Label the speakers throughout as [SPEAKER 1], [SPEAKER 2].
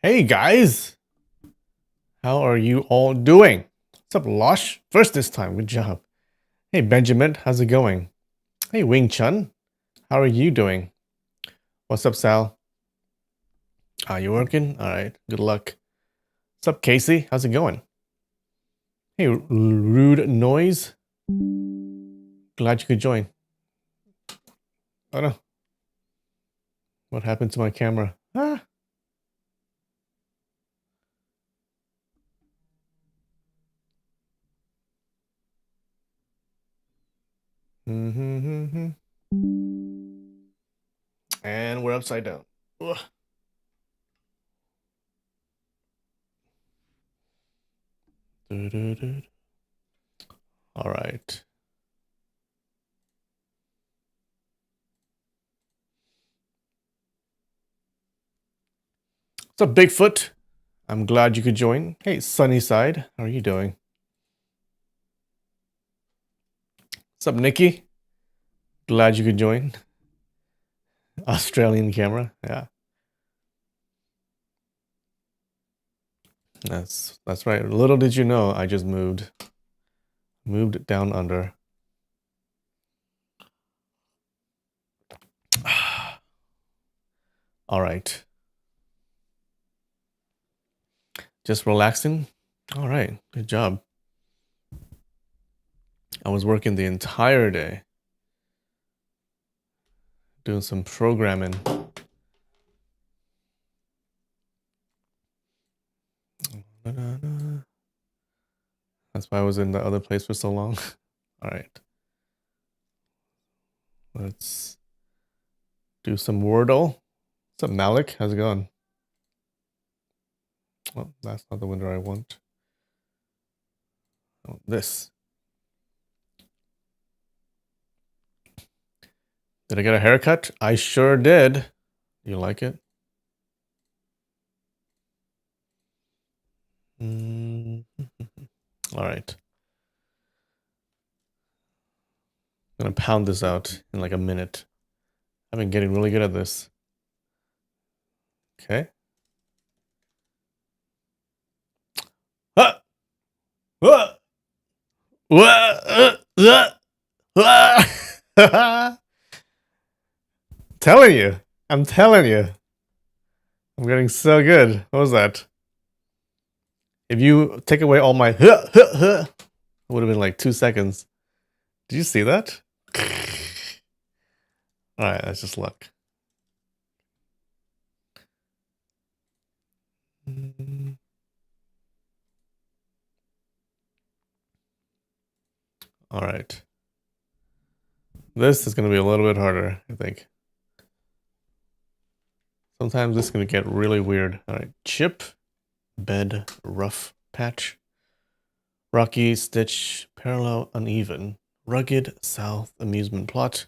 [SPEAKER 1] Hey guys, how are you all doing? What's up, Losh? First this time, good job. Hey Benjamin, how's it going? Hey Wing Chun, how are you doing? What's up, Sal? Are you working? All right, good luck. What's up, Casey? How's it going? Hey, Rude Noise, glad you could join. Oh no, what happened to my camera? Ah. And we're upside down. Ugh. All right. What's up, Bigfoot? I'm glad you could join. Hey, Sunnyside, how are you doing? What's up, Nikki? Glad you could join. Australian camera, yeah. That's right. Little did you know, I just moved down under. All right. Just relaxing. All right. Good job. I was working the entire day doing some programming. That's why I was in the other place for so long. All right. Let's do some Wordle. What's up, Malik? How's it going? Oh, that's not the window I want. Oh, this. Did I get a haircut? I sure did. You like it? All right. I'm gonna pound this out in like a minute. I've been getting really good at this. Okay. Ah! Ah! Telling you. I'm telling you. I'm getting so good. What was that? If you take away all my it would have been like 2 seconds. Did you see that? All right, that's just luck. All right. This is going to be a little bit harder, I think. Sometimes this is going to get really weird. All right. Chip, bed, rough patch, rocky, stitch, parallel, uneven, rugged, south, amusement plot,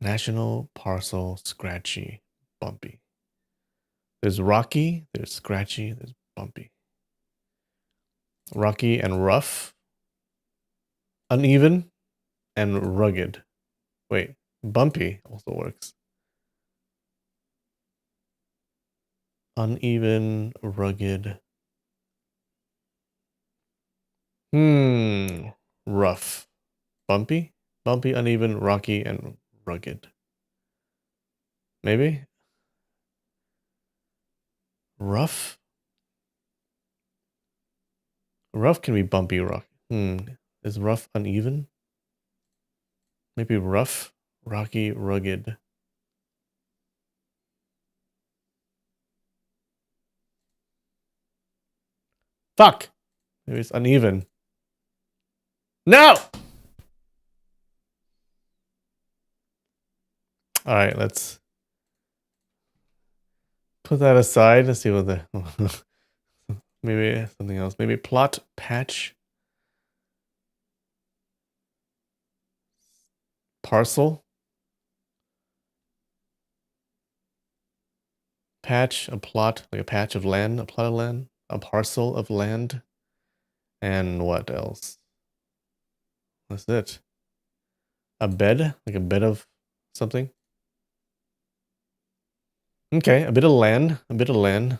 [SPEAKER 1] national, parcel, scratchy, bumpy. There's rocky, there's scratchy, there's bumpy. Rocky and rough, uneven, and rugged. Wait, bumpy also works. Uneven, rugged. Rough. Bumpy? Bumpy, uneven, rocky, and rugged. Maybe? Rough? Rough can be bumpy, rocky. Is rough uneven? Maybe rough, rocky, rugged. Fuck! Maybe it's uneven. No! Alright, let's put that aside. Let's see what the... maybe something else. Maybe plot, patch, parcel. Patch, a plot, like a patch of land, a plot of land, a parcel of land. And what else? That's it. A bed, like a bed of something. Okay, a bit of land, a bit of land.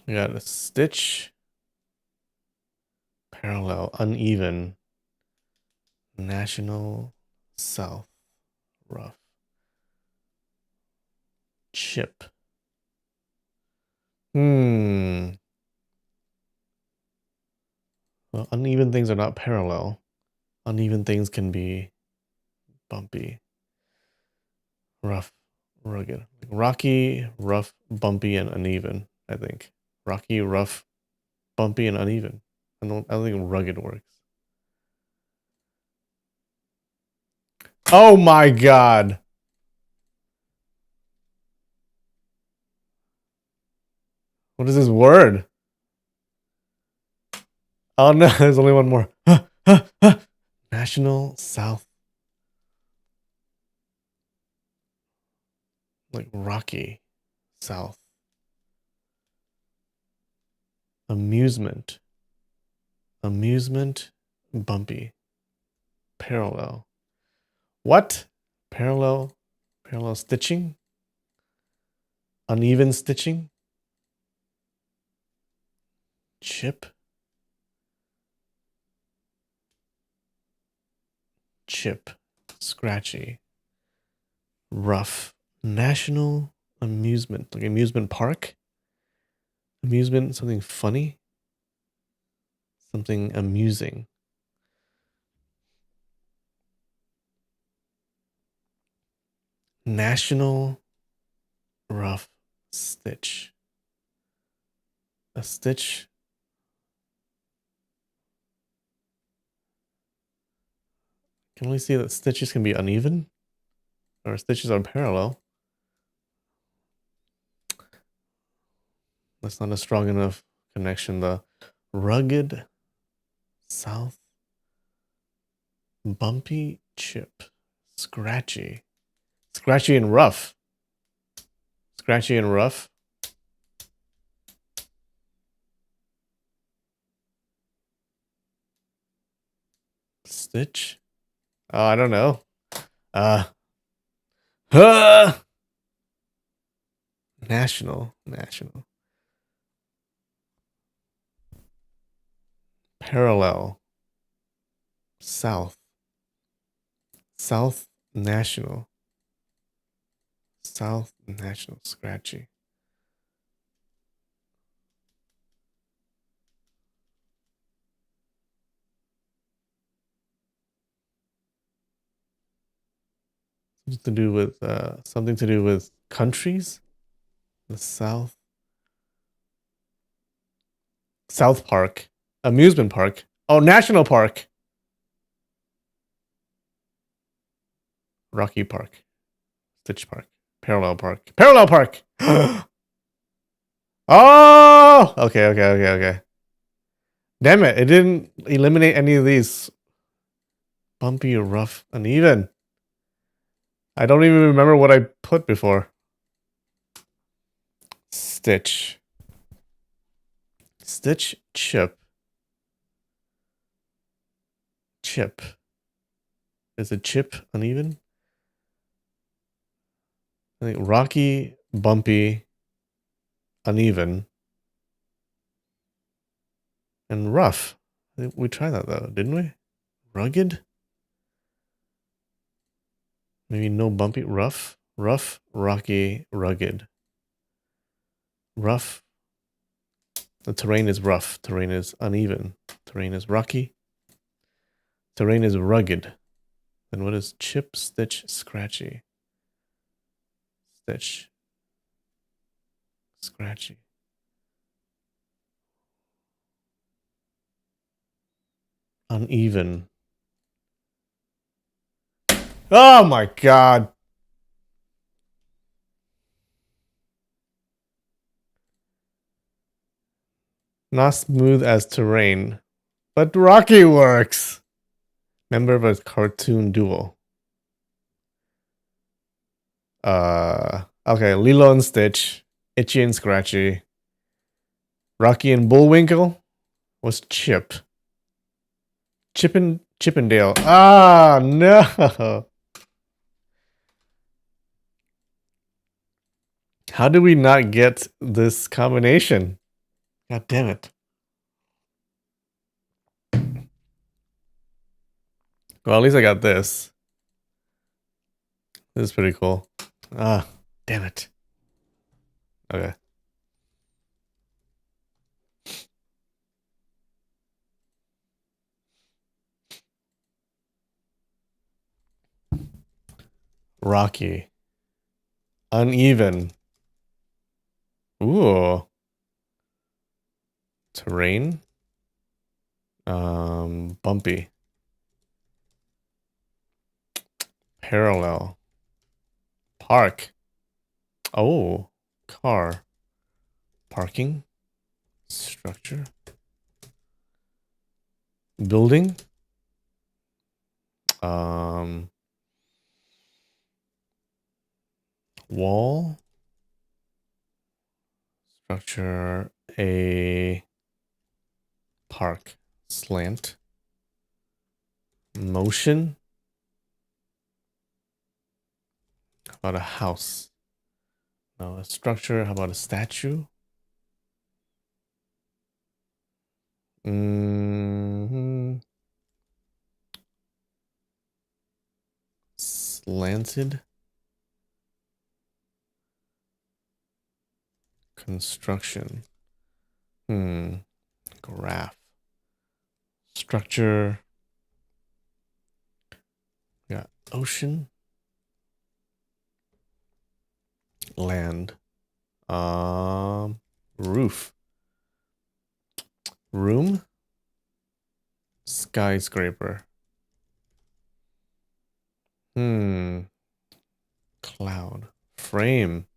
[SPEAKER 1] We got a stitch. Parallel, uneven. National, south, rough. Chip. Well, uneven things are not parallel. Uneven things can be bumpy. Rough, rugged. Rocky, rough, bumpy, and uneven, I think. Rocky, rough, bumpy, and uneven. I don't think rugged works. Oh my god. What is this word? Oh no, there's only one more. National South. Like Rocky South. Amusement. Amusement. Bumpy. Parallel. What? Parallel. Parallel stitching? Uneven stitching? Chip? Chip. Scratchy. Rough. National amusement. Like amusement park? Amusement, something funny? Something amusing. National rough stitch. A stitch. Can we see that stitches can be uneven? Or stitches are parallel? That's not a strong enough connection. The rugged south. Bumpy chip. Scratchy. Scratchy and rough. Scratchy and rough. Stitch. Oh, I don't know. National. Parallel. South. South National. South National. Scratchy. Something to do with countries. The South. South Park. Amusement park. Oh, National Park. Rocky Park. Stitch Park. Parallel Park. Parallel Park! Oh! Okay. Damn it, it didn't eliminate any of these. Bumpy, rough, uneven. I don't even remember what I put before. Stitch. Stitch, chip. Chip. Is it chip uneven? I think rocky, bumpy, uneven, and rough. I think we tried that though, didn't we? Rugged? Maybe no bumpy. Rough, rocky, rugged. Rough. The terrain is rough. Terrain is uneven. Terrain is rocky. Terrain is rugged. Then what is chip, stitch, scratchy? Stitch. Scratchy. Uneven. Oh my god. Not smooth as terrain, but rocky works. Member of a cartoon duo. Okay, Lilo and Stitch, Itchy and Scratchy, Rocky and Bullwinkle was Chip. Chippendale. Ah, no. How did we not get this combination? God damn it. Well, at least I got this. This is pretty cool. Ah, damn it. Okay. Rocky. Uneven. Ooh. Terrain. Bumpy. Parallel. Park. Oh. Car. Parking. Structure. Building. Um. Wall. Structure. A park. Slant. Motion. How about a house? No, a structure. How about a statue? Mm-hmm. Slanted. Construction. Graph. Structure. Yeah. Ocean. Land. Roof. Room. Skyscraper. Cloud. Frame.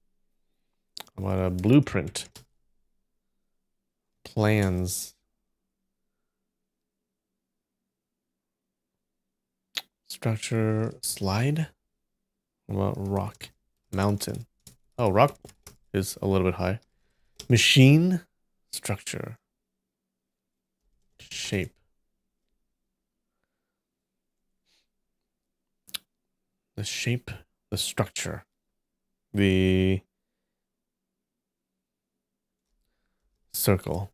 [SPEAKER 1] How about a blueprint? Plans. Structure. Slide. What about rock? Mountain. Oh, rock is a little bit high. Machine. Structure. Shape. The shape. The structure. The circle.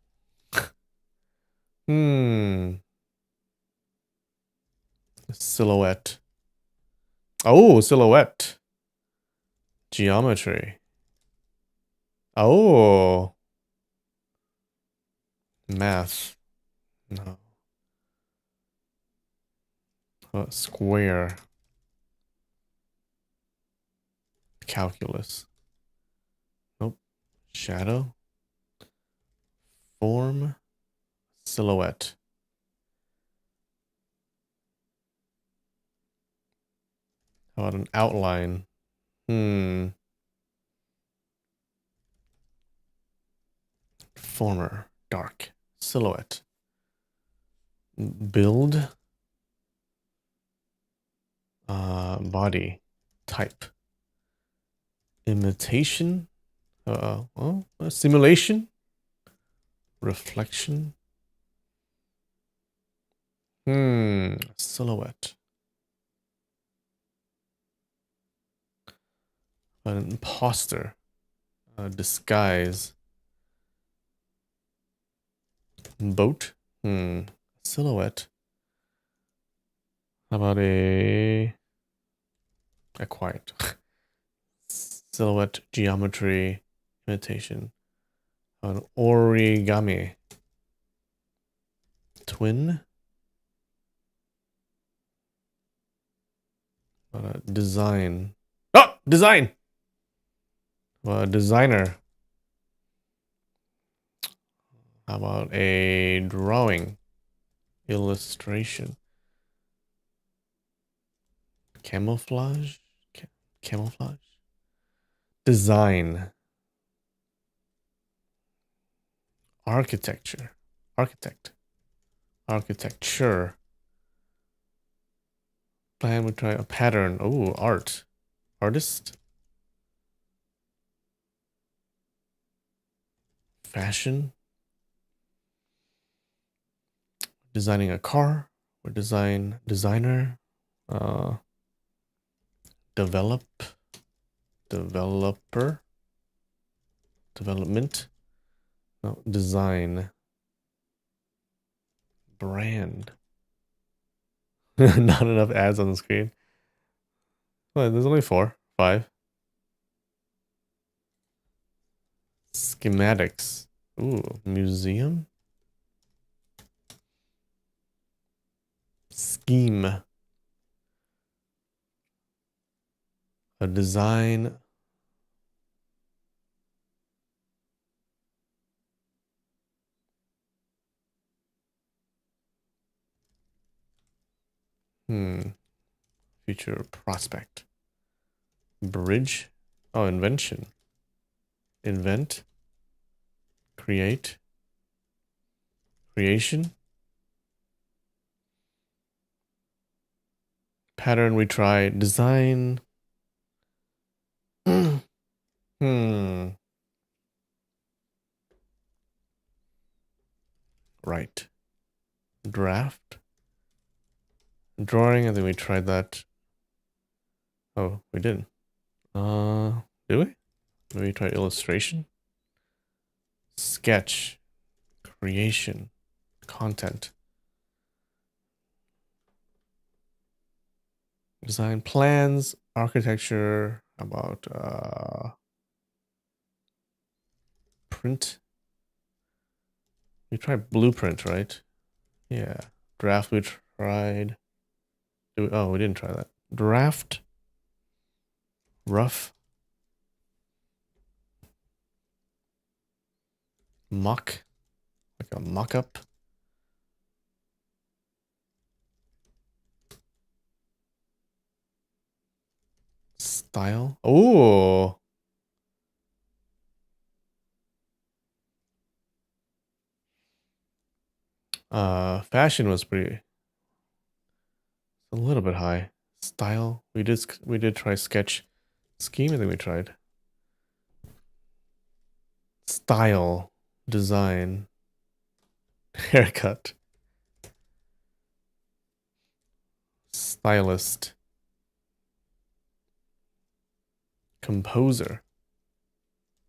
[SPEAKER 1] Silhouette. Oh, silhouette. Geometry. Oh. Math. No. Square. Calculus. Nope. Shadow. Form. Silhouette. How about an outline? Former. Dark. Silhouette. Build. Body. Type. Imitation. Well, simulation. Reflection. Silhouette. An imposter. Disguise. Boat. Silhouette. How about a quiet silhouette, geometry, imitation. An origami. Twin. Design. Oh, design. Designer. How about a drawing? Illustration. Camouflage. Camouflage. Design. Architecture. Architect. Architecture. Plan would try a pattern. Oh, art. Artist. Fashion. Designing a car. Or designer. Developer. Development. No, design. Brand. Not enough ads on the screen. Well, there's only 4, 5. Schematics. Ooh, museum. Scheme. A design. Future prospect. Bridge. Oh, invention. Invent. Create. Creation. Pattern we try. Design. Right. Draft. Drawing, I think we tried that. Oh, we didn't. Did we? Maybe try illustration. Sketch. Creation. Content. Design plans. Architecture. About print. We tried blueprint, right? Yeah. Draft we tried. Oh, we didn't try that. Draft. Rough. Mock. Like a mock-up. Style. Oh. Fashion was pretty a little bit high. Style. We did try sketch. Scheme, I think we tried. Style. Design. Haircut. Stylist. Composer.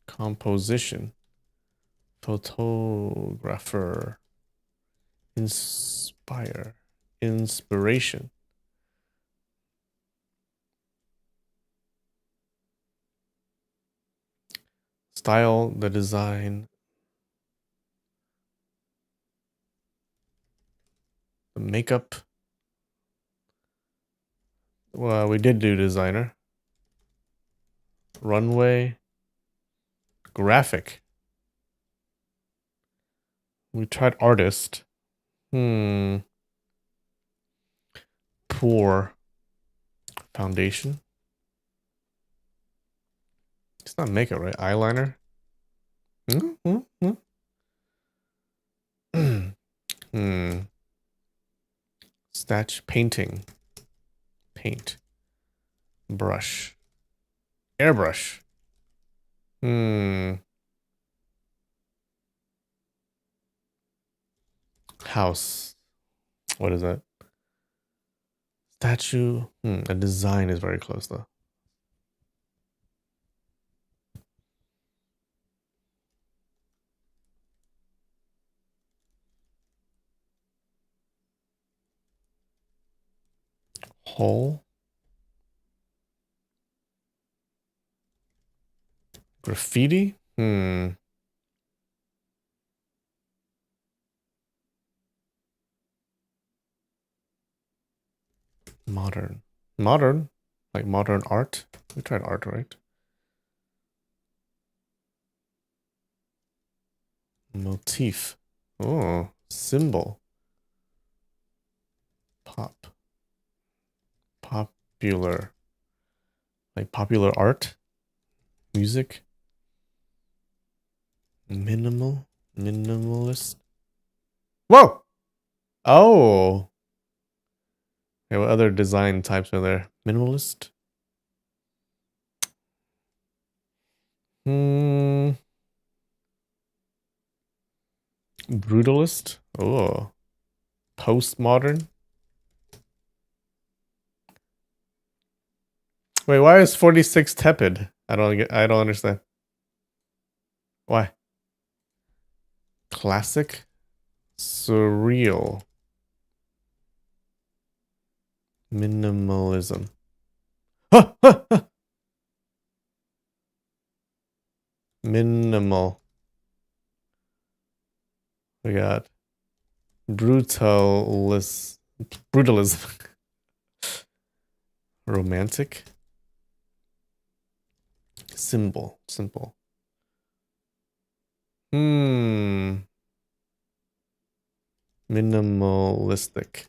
[SPEAKER 1] Composition. Photographer. Inspire. Inspiration. Style, the design. The makeup. Well, we did do designer. Runway. Graphic. We tried artist. Poor. Foundation. It's not makeup, right? Eyeliner. Statue. Painting. Paint. Brush. Airbrush. House. What is that? Statue. A design is very close though. Hole. Graffiti. Modern. Modern. Like modern art. We tried art, right? Motif. Oh, symbol. Pop. Popular. Like popular art. Music. Minimal. Minimalist. Whoa! Oh. Okay, what other design types are there? Minimalist. Brutalist. Oh. Postmodern. Wait, why is 46 tepid? I don't understand. Why? Classic. Surreal. Minimalism. Minimal. We got brutalism. Romantic. Simple. Minimalistic.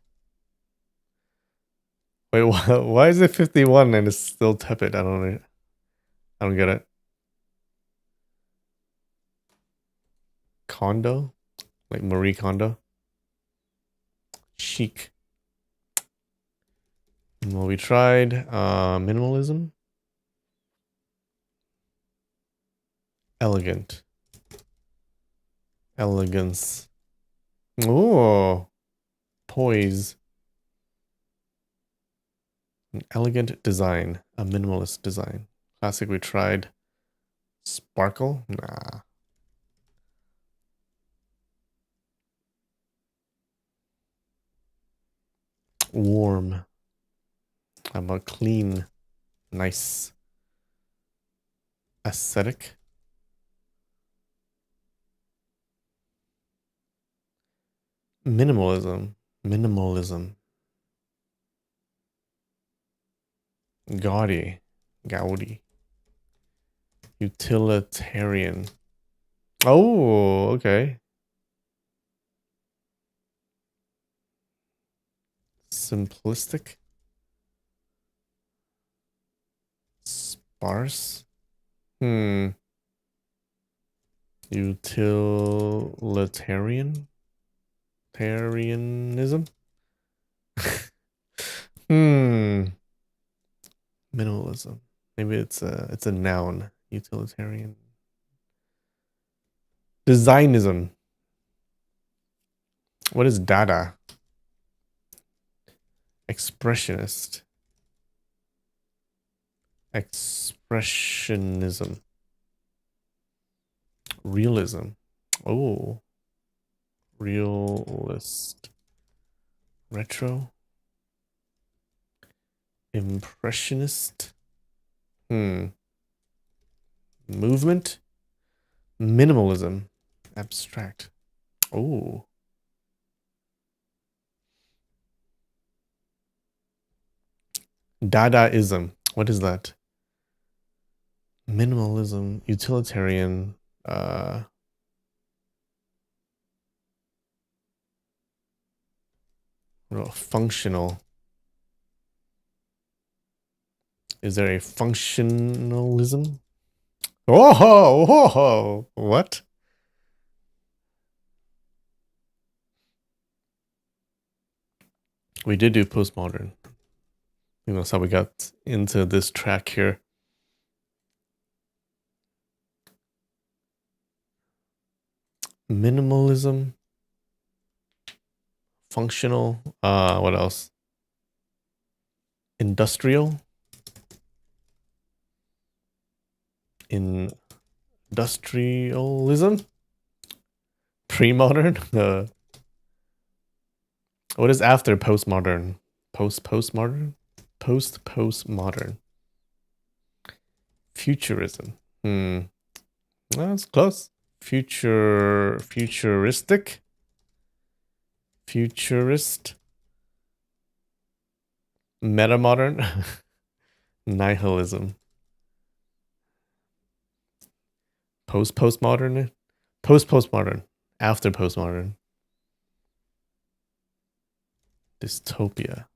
[SPEAKER 1] Wait, why is it 51 and it's still tepid? I don't get it. Condo? Like Marie Kondo? Chic. Well, we tried minimalism. Elegant. Elegance. Oh, poise. An elegant design. A minimalist design. Classic, we tried. Sparkle? Nah. Warm. How about clean? Nice. Aesthetic. Minimalism. Gaudy. Utilitarian. Oh, okay. Simplistic. Sparse. Utilitarian. Tarianism. Minimalism. Maybe it's a noun. Utilitarian. Designism. What is Dada? Expressionist. Expressionism. Realism. Oh. Realist. Retro. Impressionist. Movement. Minimalism. Abstract. Oh. Dadaism. What is that? Minimalism. Utilitarian. Functional. Is there a functionalism? Oh, what? We did do postmodern. I think that's how we got into this track here. Minimalism. Functional. What else? Industrial. Industrialism. Pre-modern. What is after postmodern? Postmodern. Futurism. That's close. Futuristic. Futurist. Metamodern. Nihilism. Postmodern. Postmodern. After postmodern. Dystopia.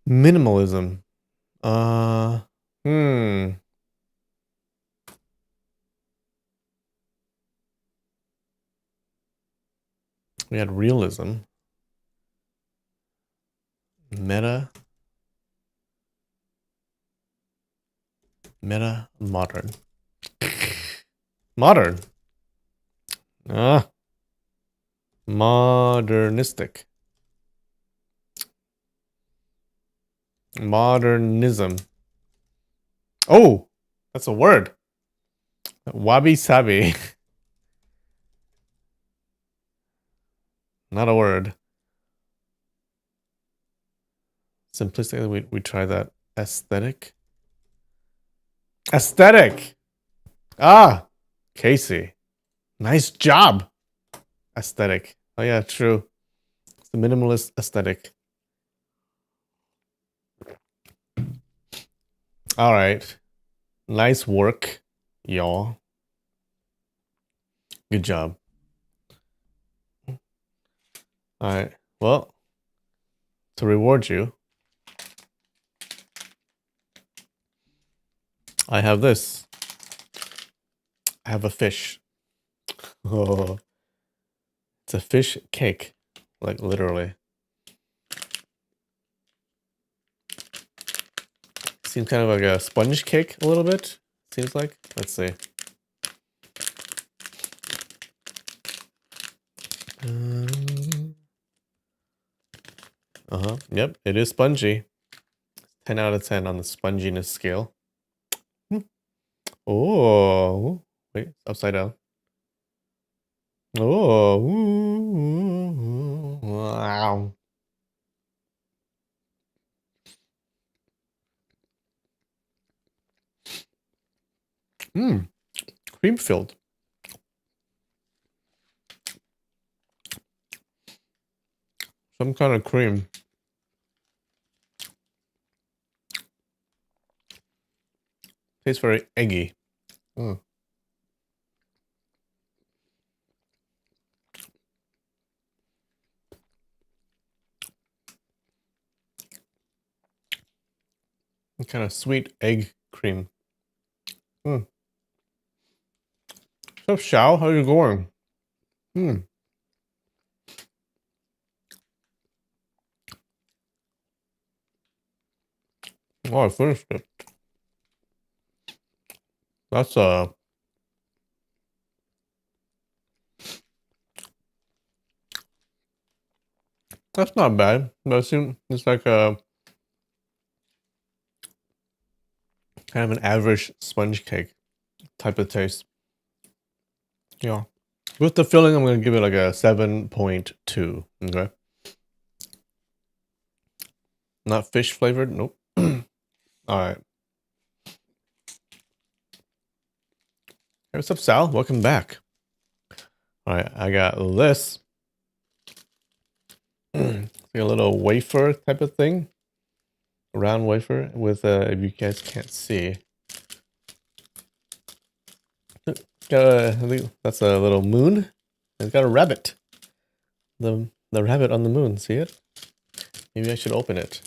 [SPEAKER 1] Minimalism. We had realism. Modern. Modern. Modernistic. Modernism. Oh, that's a word. Wabi sabi. Not a word. Simplistically, we try that. Aesthetic. Aesthetic. Ah, Casey. Nice job. Aesthetic. Oh yeah, true. It's the minimalist aesthetic. All right. Nice work, y'all. Good job. All right. Well, to reward you, I have this. I have a fish. Oh, it's a fish cake. Like literally. Seems kind of like a sponge cake a little bit. Seems like. Let's see. Uh-huh. Yep, it is spongy. 10 out of 10 on the sponginess scale. Oh, wait, upside down. Oh, wow. Cream filled. Some kind of cream. Tastes very eggy. Kind of sweet egg cream. So, Xiao, how you going? Oh, I finished it. That's that's not bad. But it's like a kind of an average sponge cake type of taste. Yeah. With the filling, I'm gonna give it like a 7.2. Okay. Not fish flavored. Nope. All right. Hey, what's up, Sal? Welcome back. All right, I got this. Like a little wafer type of thing. A round wafer with, if you guys can't see. I think that's a little moon. It's got a rabbit. The rabbit on the moon. See it? Maybe I should open it.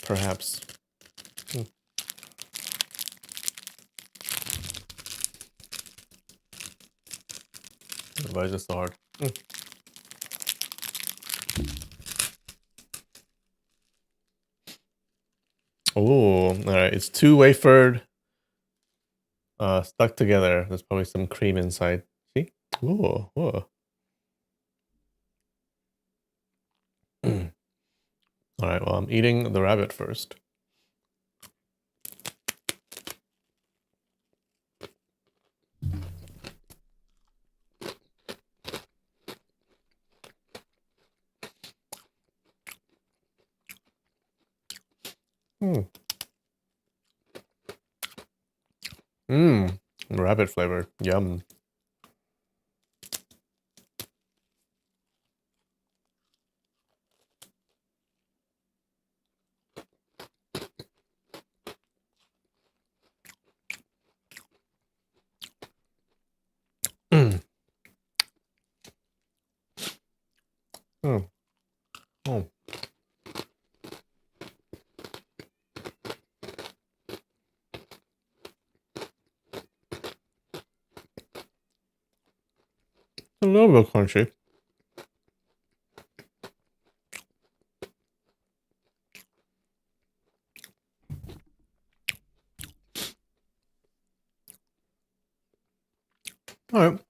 [SPEAKER 1] Perhaps. Why is this so hard? Oh, all right. It's two wafered, stuck together. There's probably some cream inside. See? Ooh, ooh. All right. Well, I'm eating the rabbit first. Rabbit flavor. Yum. Oh. A little bit crunchy. All right.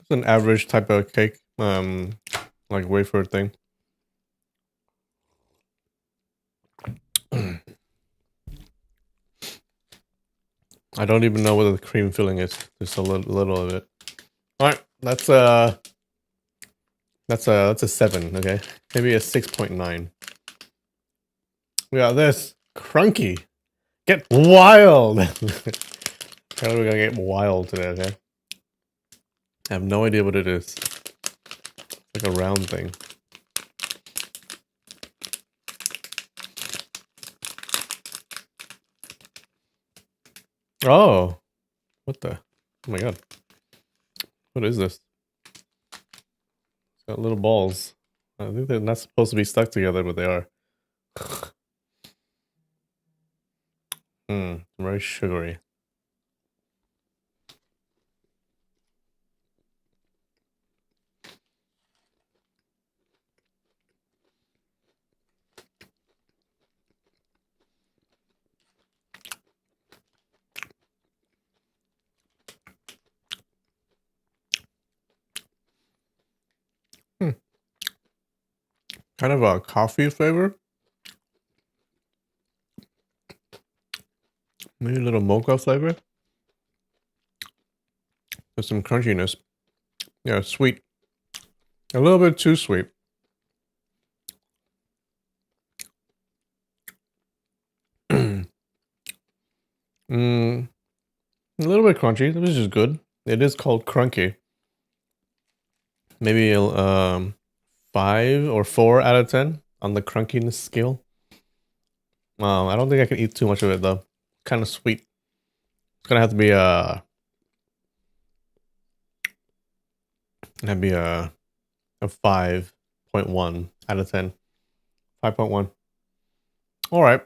[SPEAKER 1] It's an average type of cake, like wafer thing. I don't even know what the cream filling is. Just a little of it. All right, that's a 7. Okay, maybe a 6.9. We got this Crunky. Get wild. How are we gonna get wild today? Okay. I have no idea what it is. Like a round thing. Oh, what the? Oh my god. What is this? It's got little balls. I think they're not supposed to be stuck together, but they are. Very sugary. Kind of a coffee flavor. Maybe a little mocha flavor. With some crunchiness. Yeah, sweet. A little bit too sweet. A little bit crunchy, which is good. It is called Crunky. Maybe 5 or 4 out of 10 on the crunkiness scale. I don't think I can eat too much of it though. Kind of sweet. It's gonna have to be a 5.1 out of 10. 5.1. All right.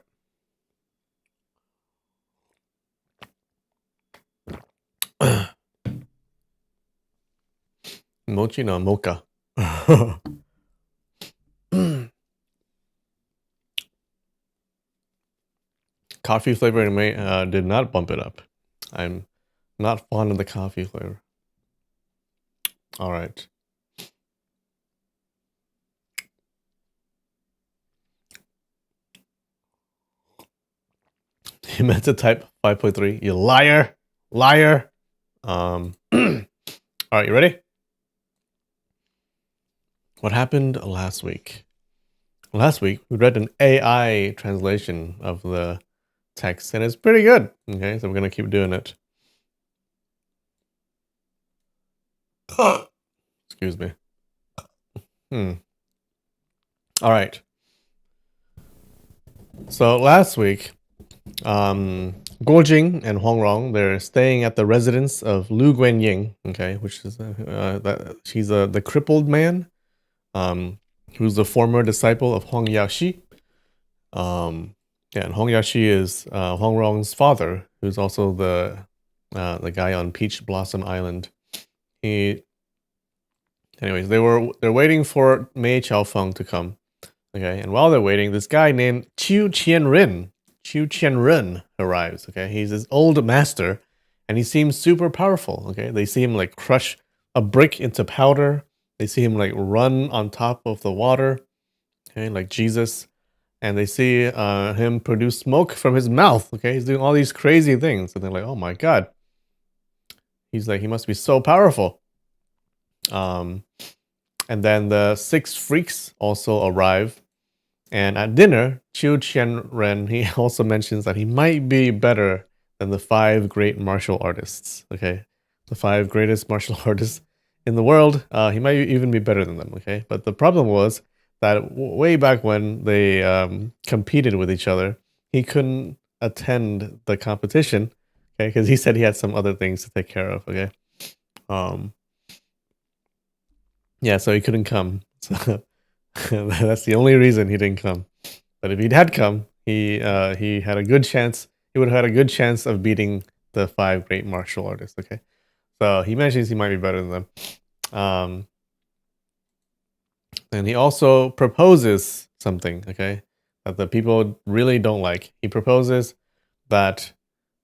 [SPEAKER 1] Mochi no mocha. Coffee flavor did not bump it up. I'm not fond of the coffee flavor. All right. You meant to type 5.3. You liar. Liar. All right, you ready? What happened last week? Last week, we read an AI translation of the text, and it's pretty good. Okay, so we're going to keep doing it. Excuse me. All right. So last week, Guojing and Huangrong, they're staying at the residence of Lu Guanying, okay, which is she's the crippled man, who's the former disciple of Huang Yaoxi. Yeah, and Huang Yaoxi is Huangrong's father, who's also the guy on Peach Blossom Island. Anyways, they're waiting for Mei Chaofeng to come. Okay, and while they're waiting, this guy named Qiu Qianren arrives. Okay, he's his old master, and he seems super powerful. Okay, they see him like crush a brick into powder. They see him like run on top of the water. Okay, like Jesus, and they see him produce smoke from his mouth. Okay, he's doing all these crazy things, and they're like, "Oh my god!" He's like, he must be so powerful. And then the 6 freaks also arrive. And at dinner, Qiu Qianren, he also mentions that he might be better than the 5 great martial artists. Okay, the 5 greatest martial artists in the world. He might even be better than them. Okay, but the problem was that way back when they competed with each other, he couldn't attend the competition. Okay, because he said he had some other things to take care of. Okay, yeah, so he couldn't come. So that's the only reason he didn't come. But if he had come, he had a good chance. He would have had a good chance of beating the 5 great martial artists. Okay, so he mentions he might be better than them. And he also proposes something. Okay, that the people really don't like. He proposes that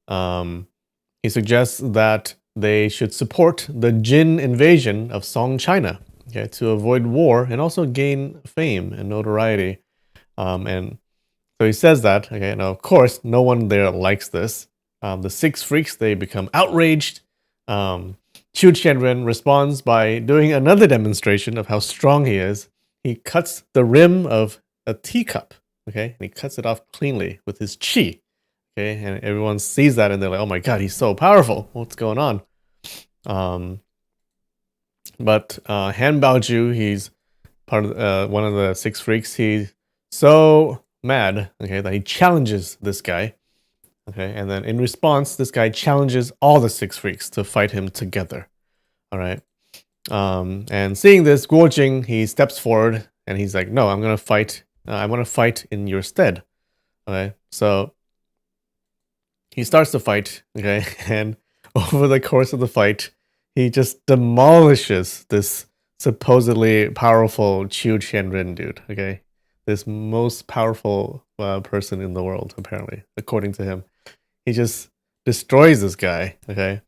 [SPEAKER 1] he suggests that they should support the Jin invasion of Song China, okay, to avoid war and also gain fame and notoriety. And so he says that, okay, now of course, no one there likes this. The six freaks, they become outraged. Qiu Qianren responds by doing another demonstration of how strong he is. He cuts the rim of a teacup, okay, and he cuts it off cleanly with his qi. Okay, and everyone sees that and they're like, oh my god, he's so powerful. What's going on? But Han Baoju, he's part of one of the six freaks. He's so mad, okay, that he challenges this guy. Okay, and then in response, this guy challenges all the six freaks to fight him together. All right. And seeing this, Guo Jing, he steps forward and he's like, no, I'm gonna fight. I want to fight in your stead. Okay, so he starts the fight. Okay, and over the course of the fight, he just demolishes this supposedly powerful Qiu Qianren dude. Okay, this most powerful person in the world, apparently, according to him. He just destroys this guy. Okay,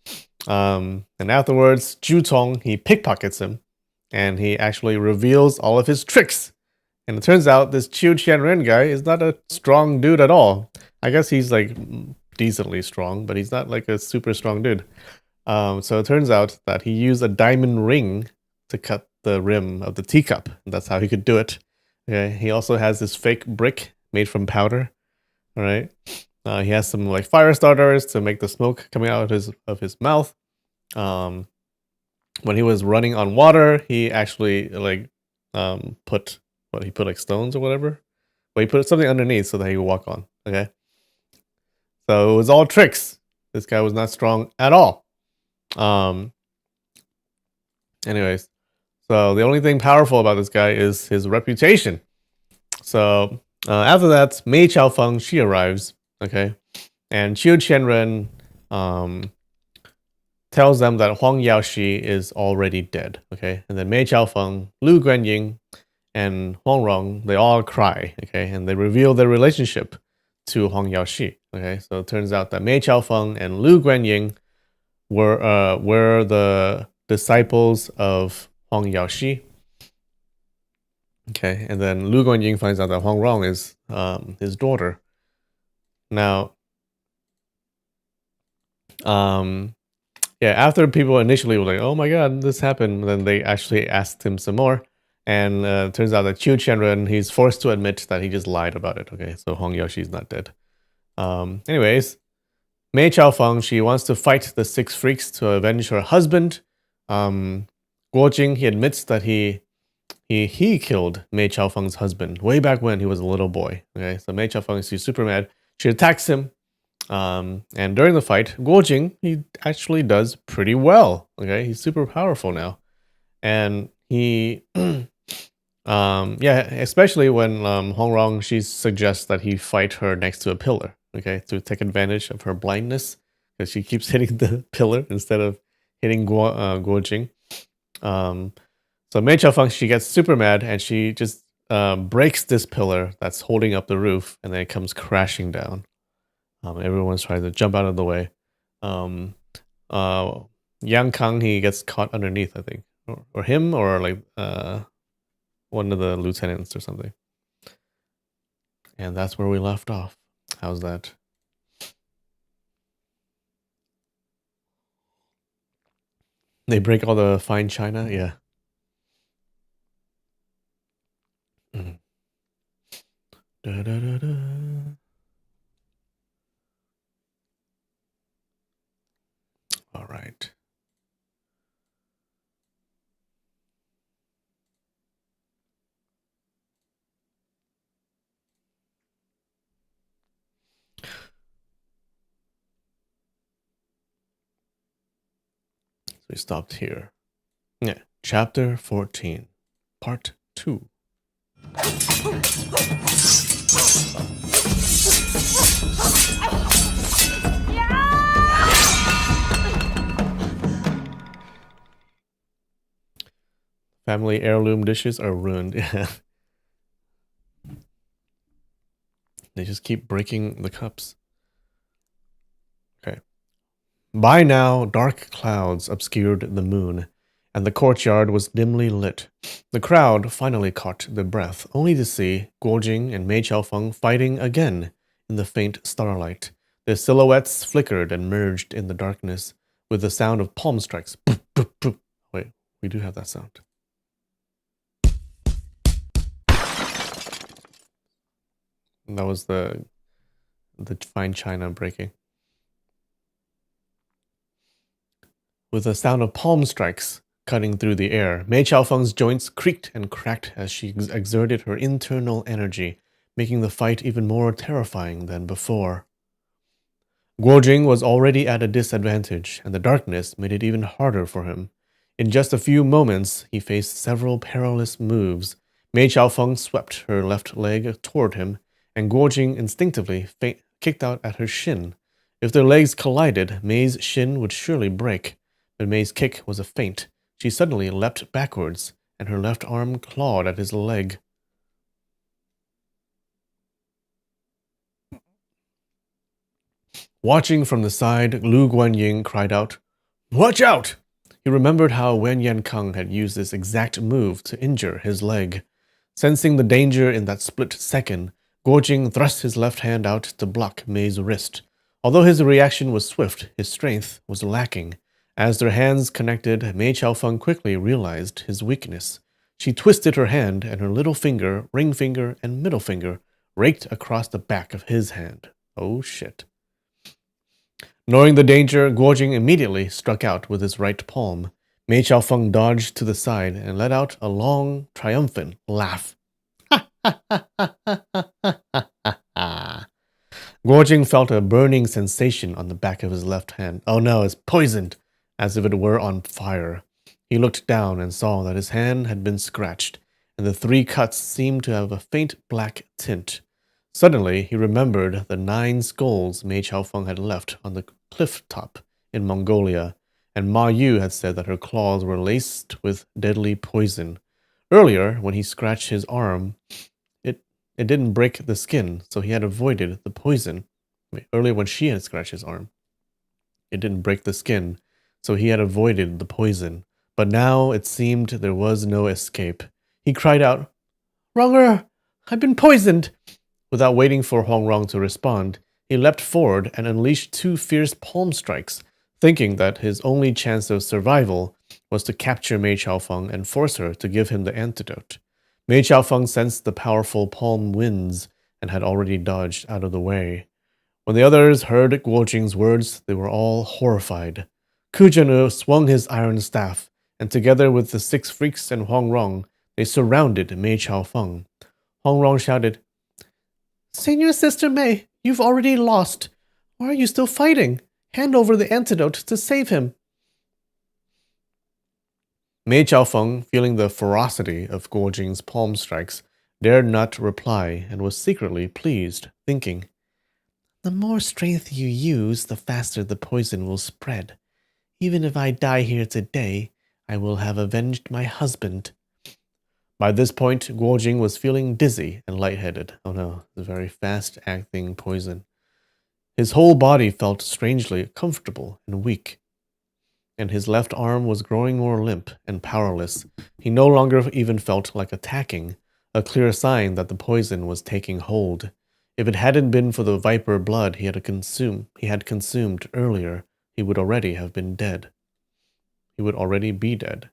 [SPEAKER 1] and afterwards, Zhu Tong, he pickpockets him, and he actually reveals all of his tricks. And it turns out this Qiu Qianren guy is not a strong dude at all. I guess he's like decently strong, but he's not like a super strong dude. So it turns out that he used a diamond ring to cut the rim of the teacup. And that's how he could do it. Okay. He also has this fake brick made from powder. All right. He has some like fire starters to make the smoke coming out of his mouth. When he was running on water, he actually like put like stones or whatever. But he put something underneath so that he could walk on. Okay. So it was all tricks. This guy was not strong at all. Anyways, so the only thing powerful about this guy is his reputation. So after that, Mei Chaofeng, she arrives, okay, and Qiu Qianren tells them that Huang Yaoxi is already dead, okay, and then Mei Chaofeng, Lu Guanying, and Huang Rong, they all cry, okay, and they reveal their relationship to Huang Yaoxi, okay. So it turns out that Mei Chaofeng and Lu Guanying were the disciples of Huang Yaoxi. Okay, and then Lu Guanying finds out that Huang Rong is his daughter. Now, yeah, after people initially were like, "Oh my god, this happened," then they actually asked him some more, and it turns out that Qiu Qianren, he's forced to admit that he just lied about it. Okay, so Huang Yaoxi is not dead. Anyways, Mei Chaofeng, she wants to fight the six freaks to avenge her husband. Guo Jing, he admits that he killed Mei Chaofeng's husband way back when he was a little boy. Okay, so Mei Chaofeng, she's super mad. She attacks him. And during the fight, Guo Jing, he actually does pretty well. Okay, he's super powerful now. And he, yeah, especially when Hong Rong, she suggests that he fight her next to a pillar. Okay, to take advantage of her blindness, because she keeps hitting the pillar instead of hitting Guo Jing. So Mei Chaofeng, she gets super mad and she just breaks this pillar that's holding up the roof, and then it comes crashing down. Everyone's trying to jump out of the way. Yang Kang, he gets caught underneath, I think, or him, or like one of the lieutenants or something. And that's where we left off. How's that? They break all the fine china, yeah. Da, da, da, da. All right. So we stopped here. Yeah. Chapter 14, Part 2. Family heirloom dishes are ruined. They just keep breaking the cups. Okay. By now, dark clouds obscured the moon, and the courtyard was dimly lit. The crowd finally caught their breath, only to see Guojing and Mei Qiaofeng fighting again in the faint starlight. Their silhouettes flickered and merged in the darkness with the sound of palm strikes. Wait, we do have that sound. That was the fine china breaking. With the sound of palm strikes cutting through the air, Mei Qiaofeng's joints creaked and cracked as she exerted her internal energy, making the fight even more terrifying than before. Guojing was already at a disadvantage, and the darkness made it even harder for him. In just a few moments, he faced several perilous moves. Mei Qiaofeng swept her left leg toward him, and Guojing instinctively kicked out at her shin. If their legs collided, Mei's shin would surely break. But Mei's kick was a feint. She suddenly leapt backwards, and her left arm clawed at his leg. Watching from the side, Lu Guanying cried out, "Watch out!" He remembered how Wen Yankang had used this exact move to injure his leg. Sensing the danger in that split second, Guojing thrust his left hand out to block Mei's wrist. Although his reaction was swift, his strength was lacking. As their hands connected, Mei Qiaofeng quickly realized his weakness. She twisted her hand, and her little finger, ring finger, and middle finger raked across the back of his hand. Oh shit. Knowing the danger, Guojing immediately struck out with his right palm. Mei Qiaofeng dodged to the side and let out a long, triumphant laugh. Guojing felt a burning sensation on the back of his left hand. Oh no, it's poisoned, as if it were on fire. He looked down and saw that his hand had been scratched, and the 3 cuts seemed to have a faint black tint. Suddenly, he remembered the 9 skulls Mei Qiaofeng had left on the cliff top in Mongolia, and Ma Yu had said that her claws were laced with deadly poison. Earlier, when he scratched his arm, it didn't break the skin, so he had avoided the poison. Earlier, when she had scratched his arm, it didn't break the skin, so he had avoided the poison. But now it seemed there was no escape. He cried out, "Wronger, I've been poisoned!" Without waiting for Hongrong to respond, he leapt forward and unleashed 2 fierce palm strikes, thinking that his only chance of survival was to capture Mei Qiaofeng and force her to give him the antidote. Mei Qiaofeng sensed the powerful palm winds and had already dodged out of the way. When the others heard Guojing's words, they were all horrified. Ku Jianu swung his iron staff, and together with the 6 freaks and Hongrong, they surrounded Mei Qiaofeng. Hongrong shouted, "Senior Sister Mei, you've already lost. Why are you still fighting? Hand over the antidote to save him." Mei Qiaofeng, feeling the ferocity of Guojing's palm strikes, dared not reply and was secretly pleased, thinking, "The more strength you use, the faster the poison will spread. Even if I die here today, I will have avenged my husband." By this point, Guojing was feeling dizzy and lightheaded. Oh no, the very fast-acting poison. His whole body felt strangely comfortable and weak, and his left arm was growing more limp and powerless. He no longer even felt like attacking, a clear sign that the poison was taking hold. If it hadn't been for the viper blood he had consumed earlier, he would already have been dead. He would already be dead.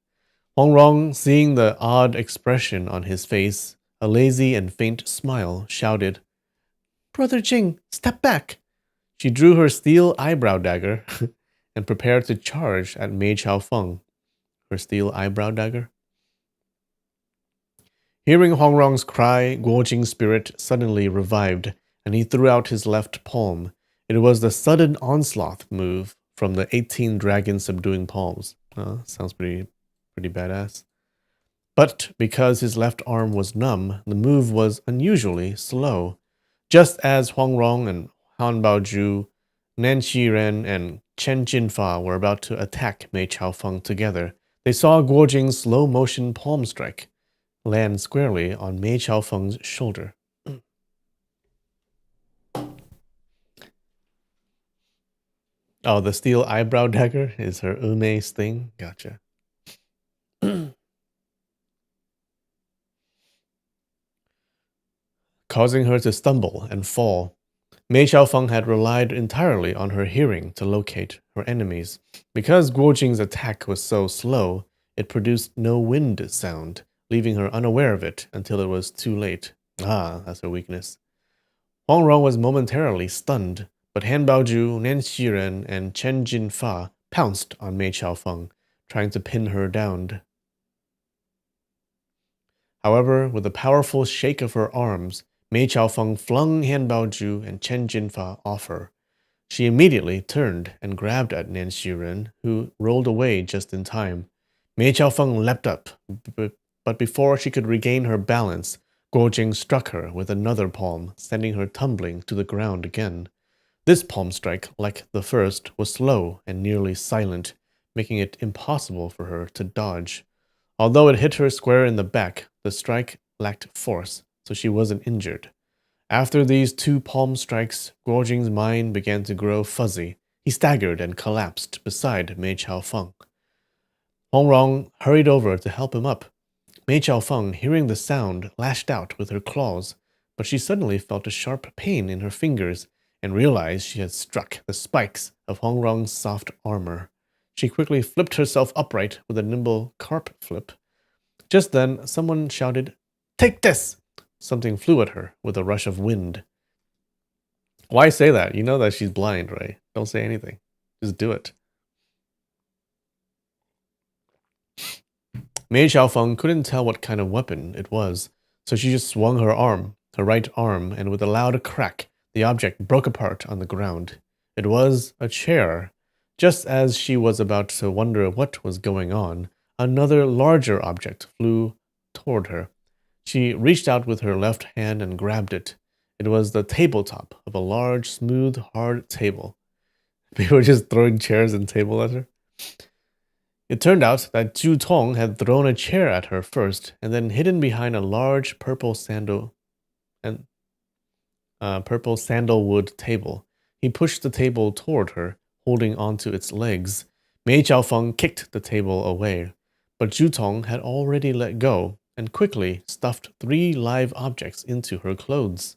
[SPEAKER 1] Hongrong, seeing the odd expression on his face, a lazy and faint smile, shouted, "Brother Jing, step back!" She drew her steel eyebrow dagger and prepared to charge at Mei Qiaofeng. Her steel eyebrow dagger? Hearing Hongrong's cry, Guojing's spirit suddenly revived, and he threw out his left palm. It was the sudden onslaught move from the 18 dragon subduing palms. Sounds pretty badass. But because his left arm was numb, the move was unusually slow. Just as Hongrong and Han Baoju, Nan Xiren, and Chen Jinfa were about to attack Mei Qiaofeng together, they saw Guojing's slow-motion palm strike land squarely on Mei Qiaofeng's shoulder. Oh, the steel eyebrow dagger is her Ume's thing? Gotcha. Causing her to stumble and fall. Mei Xiaofeng had relied entirely on her hearing to locate her enemies. Because Guo Jing's attack was so slow, it produced no wind sound, leaving her unaware of it until it was too late. Ah, that's her weakness. Huang Rong was momentarily stunned, but Han Baoju, Nian Xiren, and Chen Jinfa pounced on Mei Xiaofeng, trying to pin her down. However, with a powerful shake of her arms, Mei Qiaofeng flung Han Baoju and Chen Jinfa off her. She immediately turned and grabbed at Nian Xiren, who rolled away just in time. Mei Qiaofeng leapt up, but before she could regain her balance, Guo Jing struck her with another palm, sending her tumbling to the ground again. This palm strike, like the first, was slow and nearly silent, making it impossible for her to dodge. Although it hit her square in the back, the strike lacked force, so she wasn't injured. After these two palm strikes, Guo Jing's mind began to grow fuzzy. He staggered and collapsed beside Mei Qiaofeng. Hong Rong hurried over to help him up. Mei Qiaofeng, hearing the sound, lashed out with her claws, but she suddenly felt a sharp pain in her fingers and realized she had struck the spikes of Hong Rong's soft armor. She quickly flipped herself upright with a nimble carp flip. Just then, someone shouted, "Take this!" Something flew at her with a rush of wind. Why say that? You know that she's blind, right? Don't say anything. Just do it. Mei Xiaofeng couldn't tell what kind of weapon it was, so she just swung her right arm, and with a loud crack, the object broke apart on the ground. It was a chair. Just as she was about to wonder what was going on, another larger object flew toward her. She reached out with her left hand and grabbed it. It was the tabletop of a large, smooth, hard table. People were just throwing chairs and table at her. It turned out that Zhu Tong had thrown a chair at her first, and then hidden behind a large purple sandalwood table. He pushed the table toward her, holding onto its legs. Mei Qiaofeng kicked the table away, but Zhu Tong had already let go and quickly stuffed 3 live objects into her clothes.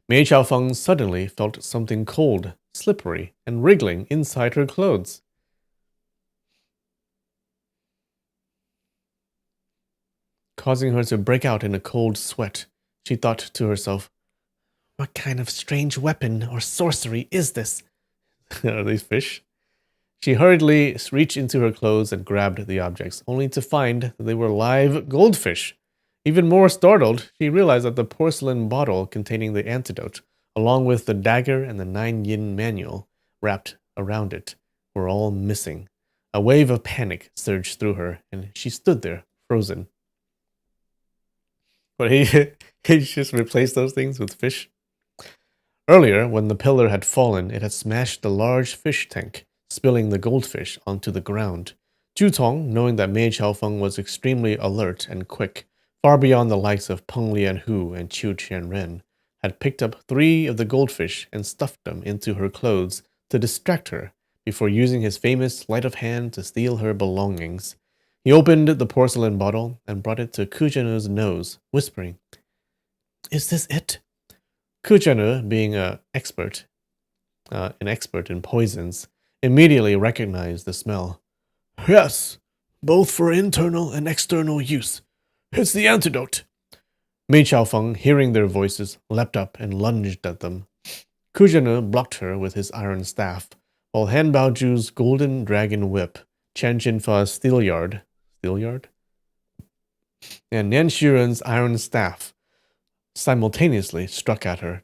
[SPEAKER 1] Mei Qiaofeng suddenly felt something cold, slippery, and wriggling inside her clothes. Causing her to break out in a cold sweat, she thought to herself, "What kind of strange weapon or sorcery is this?" Are these fish? She hurriedly reached into her clothes and grabbed the objects, only to find that they were live goldfish. Even more startled, she realized that the porcelain bottle containing the antidote, along with the dagger and the 9-yin manual wrapped around it, were all missing. A wave of panic surged through her, and she stood there, frozen. But he just replaced those things with fish. Earlier, when the pillar had fallen, it had smashed the large fish tank, spilling the goldfish onto the ground. Zhu Tong, knowing that Mei Qiaofeng was extremely alert and quick, far beyond the likes of Peng Lianhu and Qiu Qianren, had picked up 3 of the goldfish and stuffed them into her clothes to distract her before using his famous sleight of hand to steal her belongings. He opened the porcelain bottle and brought it to Ku Zhenu's nose, whispering, "Is this it?" Ku Zhenu, being an expert in poisons, immediately recognized the smell. "Yes, both for internal and external use. It's the antidote." Mei Qiaofeng, hearing their voices, leapt up and lunged at them. Ku Zhenu blocked her with his iron staff, while Han Baoju's golden dragon whip, Chen Jinfa's steelyard, and Nian Xiren's iron staff simultaneously struck at her.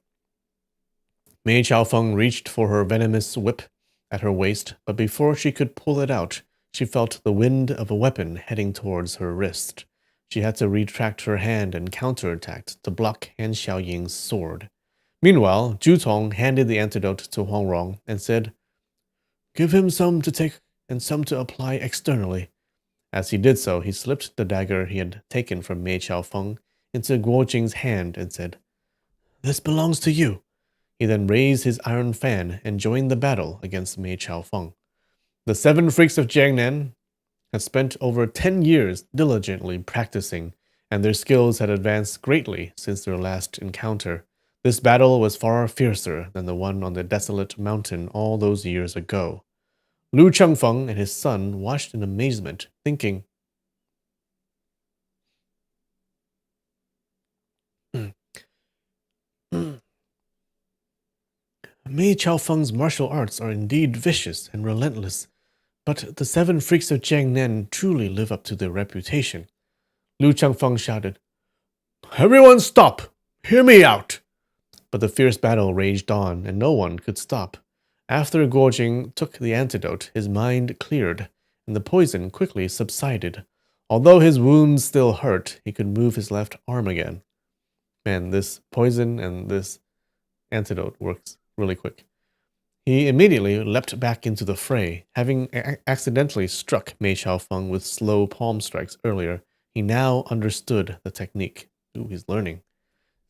[SPEAKER 1] Mei Qiaofeng reached for her venomous whip at her waist, but before she could pull it out, she felt the wind of a weapon heading towards her wrist. She had to retract her hand and counterattacked to block Han Xiaoying's sword. Meanwhile, Zhu Tong handed the antidote to Huang Rong and said, "Give him some to take and some to apply externally." As he did so, he slipped the dagger he had taken from Mei Qiaofeng into Guo Jing's hand and said, "This belongs to you." He then raised his iron fan and joined the battle against Mei Chaofeng. The 7 freaks of Jiangnan had spent over 10 years diligently practicing, and their skills had advanced greatly since their last encounter. This battle was far fiercer than the one on the desolate mountain all those years ago. Lu Chengfeng and his son watched in amazement, thinking, Mei Chaofeng's martial arts are indeed vicious and relentless, but the 7 freaks of Jiangnan truly live up to their reputation. Lu Chengfeng shouted, Everyone stop! Hear me out! But the fierce battle raged on, and no one could stop. After Guojing took the antidote, his mind cleared, and the poison quickly subsided. Although his wounds still hurt, he could move his left arm again. Man, this poison and this antidote works really quick. He immediately leapt back into the fray. Having accidentally struck Mei Chaofeng with slow palm strikes earlier, he now understood the technique. Ooh, he's learning.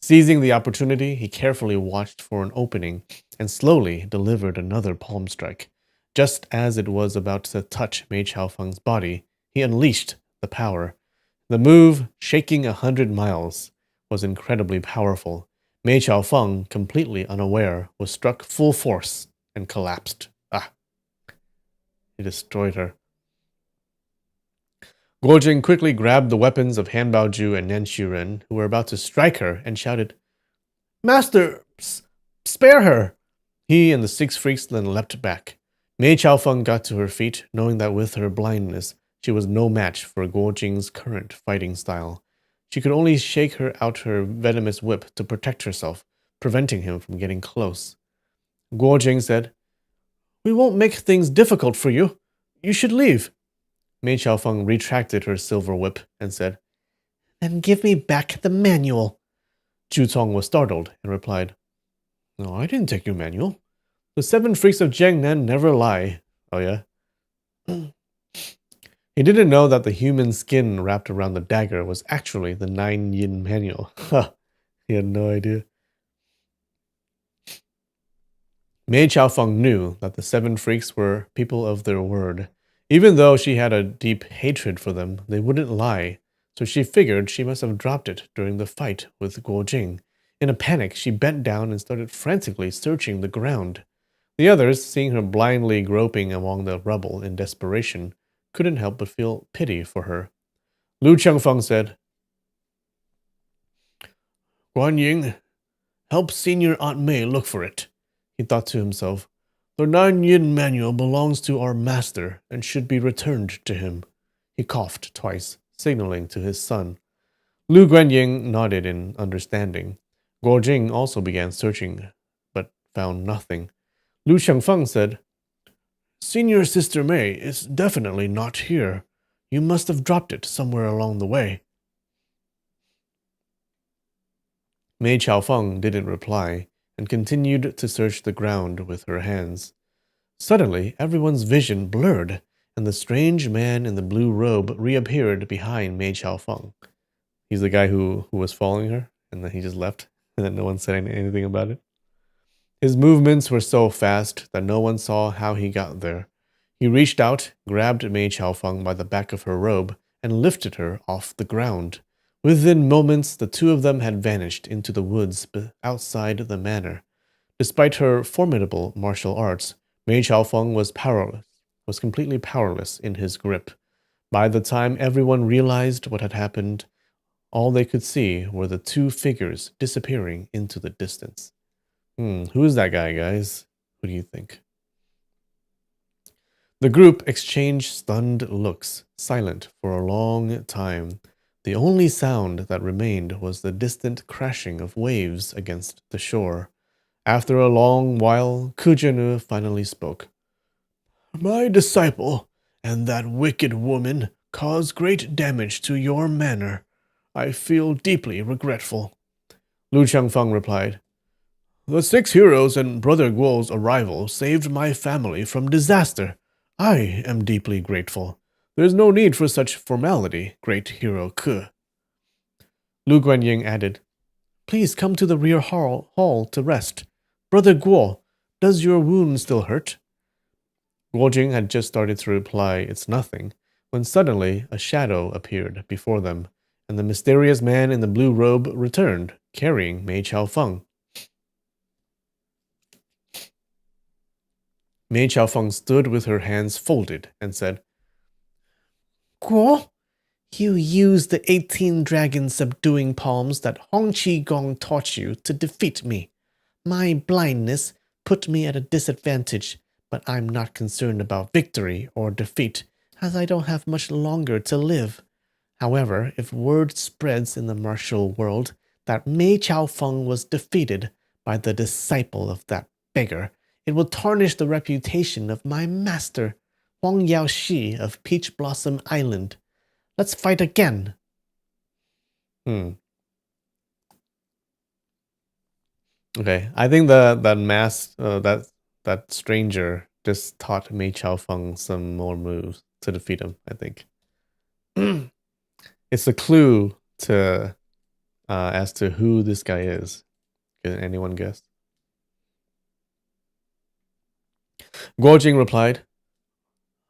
[SPEAKER 1] Seizing the opportunity, he carefully watched for an opening and slowly delivered another palm strike. Just as it was about to touch Mei Chaofeng's body, he unleashed the power. The move, shaking 100 miles, was incredibly powerful. Mei Chaofeng, completely unaware, was struck full force and collapsed. He destroyed her. Guojing quickly grabbed the weapons of Han Baoju and Nan Xuren, who were about to strike her, and shouted, Master, spare her! He and the 6 freaks then leapt back. Mei Chaofeng got to her feet, knowing that with her blindness, she was no match for Guojing's current fighting style. She could only shake out her venomous whip to protect herself, preventing him from getting close. Guojing said, We won't make things difficult for you. You should leave. Mei Chaofeng retracted her silver whip and said, Then give me back the manual. Zhu Cong was startled and replied, No, I didn't take your manual. The 7 freaks of Jiangnan never lie. Oh, yeah? He didn't know that the human skin wrapped around the dagger was actually the 9 yin manual. He had no idea. Mei Chaofeng knew that the 7 freaks were people of their word. Even though she had a deep hatred for them, they wouldn't lie, so she figured she must have dropped it during the fight with Guojing. In a panic, she bent down and started frantically searching the ground. The others, seeing her blindly groping among the rubble in desperation, couldn't help but feel pity for her. Lu Chengfeng said, Guanying, help Senior Aunt Mei look for it. He thought to himself, The 9 yin manual belongs to our master and should be returned to him. He coughed twice, signaling to his son. Lu Guanying nodded in understanding. Guojing also began searching, but found nothing. Lu Chengfeng said, Senior Sister Mei is definitely not here. You must have dropped it somewhere along the way. Mei Chaofeng didn't reply and continued to search the ground with her hands. Suddenly, everyone's vision blurred, and the strange man in the blue robe reappeared behind Mei Chaofeng. He's the guy who was following her, and then he just left, and then no one said anything about it. His movements were so fast that no one saw how he got there. He reached out, grabbed Mei Chaofeng by the back of her robe, and lifted her off the ground. Within moments, the two of them had vanished into the woods outside the manor. Despite her formidable martial arts, Mei Chaofeng was completely powerless in his grip. By the time everyone realized what had happened, all they could see were the 2 figures disappearing into the distance. Who's that guy, guys? Who do you think? The group exchanged stunned looks, silent for a long time. The only sound that remained was the distant crashing of waves against the shore. After a long while, Kujanu finally spoke. My disciple and that wicked woman caused great damage to your manor. I feel deeply regretful. Lu Chengfeng replied, The 6 heroes and Brother Guo's arrival saved my family from disaster. I am deeply grateful. There's no need for such formality, great hero Ke. Lu Guanying added, Please come to the rear hall to rest. Brother Guo, does your wound still hurt? Guojing had just started to reply, it's nothing, when suddenly a shadow appeared before them, and the mysterious man in the blue robe returned, carrying Mei Chaofeng. Mei Chaofeng stood with her hands folded and said, Guo, you used the 18 dragon subduing palms that Hong Qi Gong taught you to defeat me. My blindness put me at a disadvantage, but I'm not concerned about victory or defeat, as I don't have much longer to live. However, if word spreads in the martial world that Mei Chaofeng was defeated by the disciple of that beggar, it will tarnish the reputation of my master, Huang Yaoshi of Peach Blossom Island. Let's fight again. Okay, I think that stranger just taught Mei Chaofeng some more moves to defeat him. I think it's a clue to as to who this guy is. Can anyone guess? Guojing replied,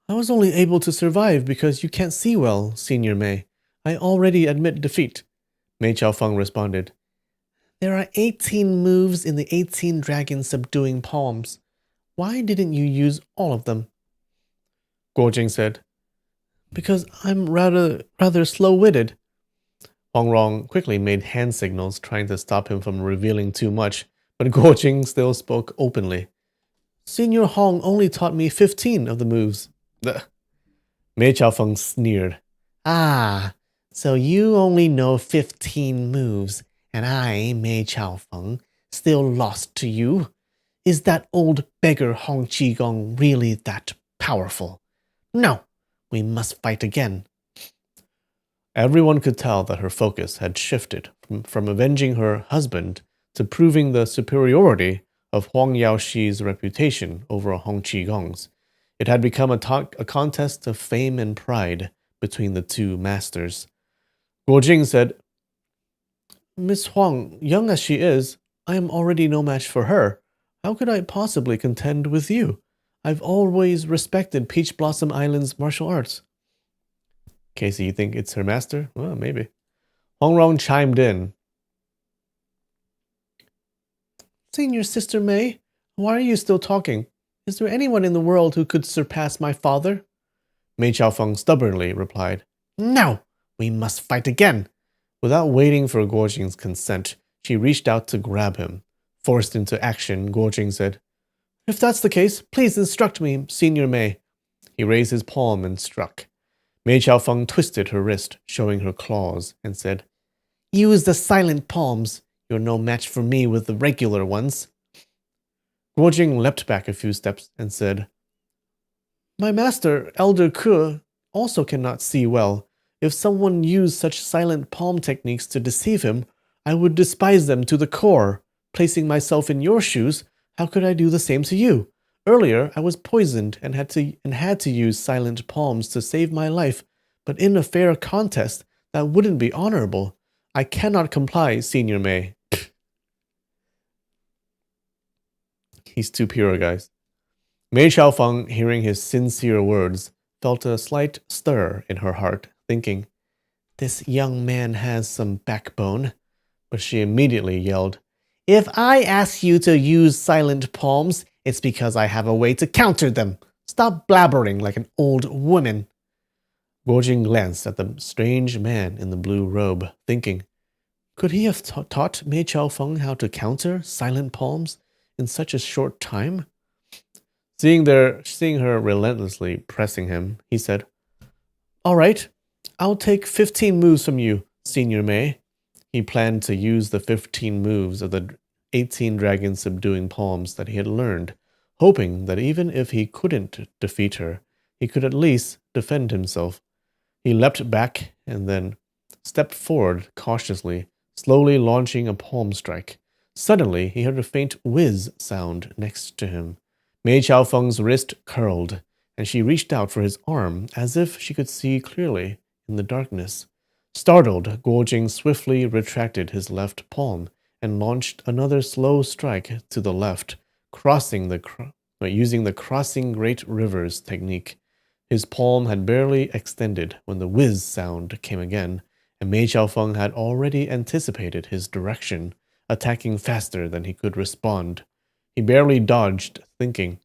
[SPEAKER 1] I was only able to survive because you can't see well, Senior Mei. I already admit defeat. Mei Chaofeng responded, There are 18 moves in the 18 dragon subduing palms. Why didn't you use all of them? Guojing said, Because I'm rather slow-witted. Huang Rong quickly made hand signals trying to stop him from revealing too much, but Guojing still spoke openly. Senior Hong only taught me 15 of the moves. Mei Chaofeng sneered. Ah, so you only know 15 moves, and I, Mei Chaofeng, still lost to you? Is that old beggar Hong Qigong really that powerful? No, we must fight again. Everyone could tell that her focus had shifted from avenging her husband to proving the superiority of Huang Yaoshi's reputation over Hong Qigong's. It had become a contest of fame and pride between the two masters. Guojing said, Miss Huang, young as she is, I am already no match for her. How could I possibly contend with you? I've always respected Peach Blossom Island's martial arts. Casey, you think it's her master? Well, maybe. Hong Rong chimed in. Senior Sister Mei, why are you still talking? Is there anyone in the world who could surpass my father? Mei Chaofeng stubbornly replied, No, we must fight again. Without waiting for Guojing's consent, she reached out to grab him. Forced into action, Guojing said, If that's the case, please instruct me, Senior Mei. He raised his palm and struck. Mei Chaofeng twisted her wrist, showing her claws, and said, Use the silent palms. You're no match for me with the regular ones. Guojing leapt back a few steps and said, My master, Elder Ke, also cannot see well. If someone used such silent palm techniques to deceive him, I would despise them to the core. Placing myself in your shoes, how could I do the same to you? Earlier, I was poisoned and had to use silent palms to save my life, but in a fair contest, that wouldn't be honorable. I cannot comply, Senior Mei. He's too pure, guys. Mei Chaofeng, hearing his sincere words, felt a slight stir in her heart, thinking, This young man has some backbone. But she immediately yelled, If I ask you to use silent palms, it's because I have a way to counter them. Stop blabbering like an old woman. Guojing glanced at the strange man in the blue robe, thinking, Could he have taught Mei Chaofeng how to counter silent palms in such a short time? Seeing her relentlessly pressing him, he said, All right, I'll take 15 moves from you, Senior Mei. He planned to use the 15 moves of the 18 dragon subduing palms that he had learned, hoping that even if he couldn't defeat her, he could at least defend himself. He leapt back and then stepped forward cautiously, slowly launching a palm strike. Suddenly, he heard a faint whiz sound next to him. Mei Chaofeng's wrist curled, and she reached out for his arm as if she could see clearly in the darkness. Startled, Guojing swiftly retracted his left palm and launched another slow strike to the left, using the crossing great rivers technique. His palm had barely extended when the whiz sound came again, and Mei Xiaofeng had already anticipated his direction, attacking faster than he could respond. He barely dodged, thinking,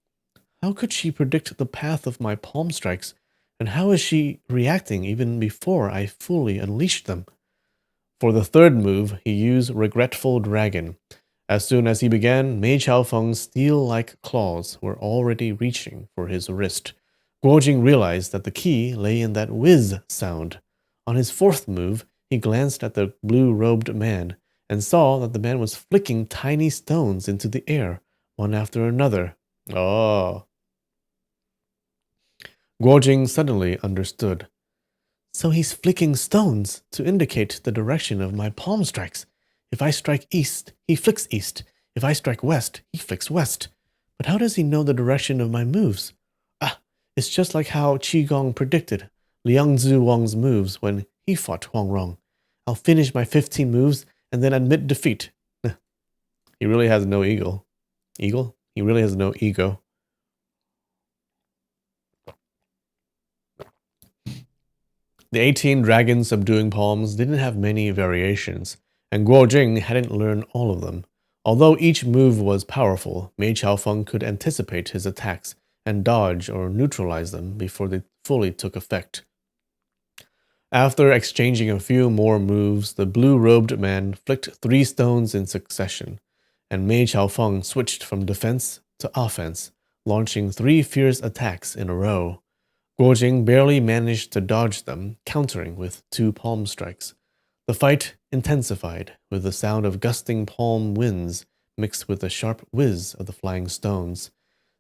[SPEAKER 1] how could she predict the path of my palm strikes? And how is she reacting even before I fully unleashed them? For the third move, he used Regretful Dragon. As soon as he began, Mei Xiaofeng's steel-like claws were already reaching for his wrist. Guojing realized that the key lay in that whiz sound. On his fourth move, he glanced at the blue-robed man and saw that the man was flicking tiny stones into the air, one after another. Oh. Guojing suddenly understood. So he's flicking stones to indicate the direction of my palm strikes. If I strike east, he flicks east. If I strike west, he flicks west. But how does he know the direction of my moves? Ah, it's just like how Qigong predicted Liang Wang's moves when he fought Huang Rong. I'll finish my 15 moves and then admit defeat. He really has no ego. Eagle? He really has no ego. The 18 dragon subduing palms didn't have many variations, and Guo Jing hadn't learned all of them. Although each move was powerful, Mei Qiaofeng could anticipate his attacks and dodge or neutralize them before they fully took effect. After exchanging a few more moves, the blue-robed man flicked 3 stones in succession, and Mei Qiaofeng switched from defense to offense, launching 3 fierce attacks in a row. Guojing barely managed to dodge them, countering with 2 palm strikes. The fight intensified, with the sound of gusting palm winds mixed with the sharp whiz of the flying stones.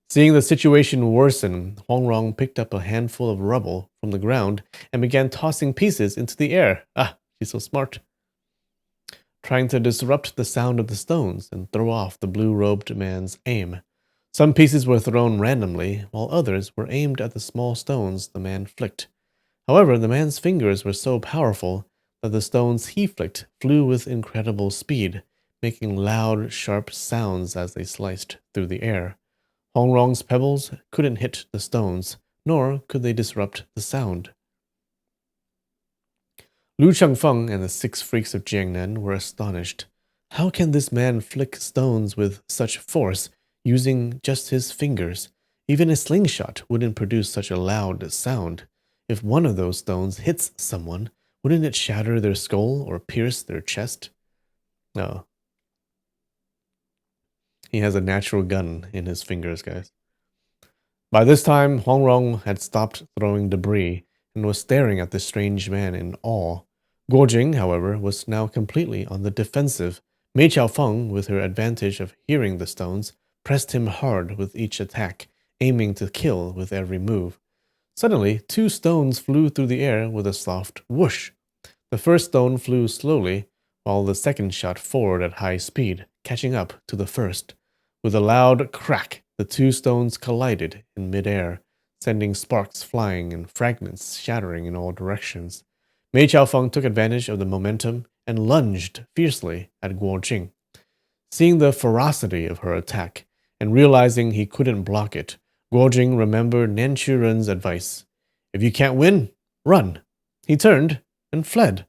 [SPEAKER 1] Seeing the situation worsen, Huang Rong picked up a handful of rubble from the ground and began tossing pieces into the air. Ah, she's so smart. Trying to disrupt the sound of the stones and throw off the blue-robed man's aim. Some pieces were thrown randomly, while others were aimed at the small stones the man flicked. However, the man's fingers were so powerful that the stones he flicked flew with incredible speed, making loud, sharp sounds as they sliced through the air. Hong Rong's pebbles couldn't hit the stones, nor could they disrupt the sound. Lu Changfeng and the 6 freaks of Jiangnan were astonished. How can this man flick stones with such force, using just his fingers? Even a slingshot wouldn't produce such a loud sound. If one of those stones hits someone, wouldn't it shatter their skull or pierce their chest? No. He has a natural gun in his fingers, guys. By this time, Huang Rong had stopped throwing debris and was staring at the strange man in awe. Guojing, however, was now completely on the defensive. Mei Qiaofeng, with her advantage of hearing the stones, pressed him hard with each attack, aiming to kill with every move. Suddenly, 2 stones flew through the air with a soft whoosh. The first stone flew slowly, while the second shot forward at high speed, catching up to the first. With a loud crack, the 2 stones collided in midair, sending sparks flying and fragments shattering in all directions. Mei Qiaofeng took advantage of the momentum and lunged fiercely at Guo Jing. Seeing the ferocity of her attack, and realizing he couldn't block it, Guo Jing remembered Nan Churen's advice. If you can't win, run. He turned and fled.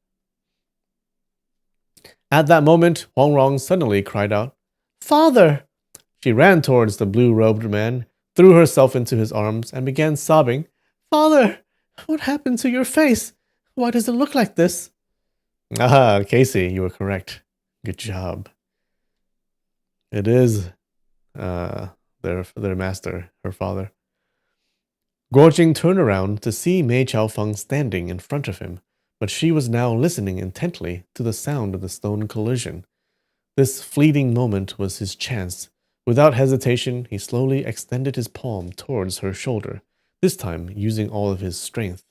[SPEAKER 1] At that moment, Huang Rong suddenly cried out, "Father!" She ran towards the blue-robed man, threw herself into his arms, and began sobbing. "Father, what happened to your face? Why does it look like this?" Ah, Casey, you were correct. Good job. It is their master, her father. Guojing turned around to see Mei Qiaofeng standing in front of him, but she was now listening intently to the sound of the stone collision. This fleeting moment was his chance. Without hesitation, he slowly extended his palm towards her shoulder, this time using all of his strength.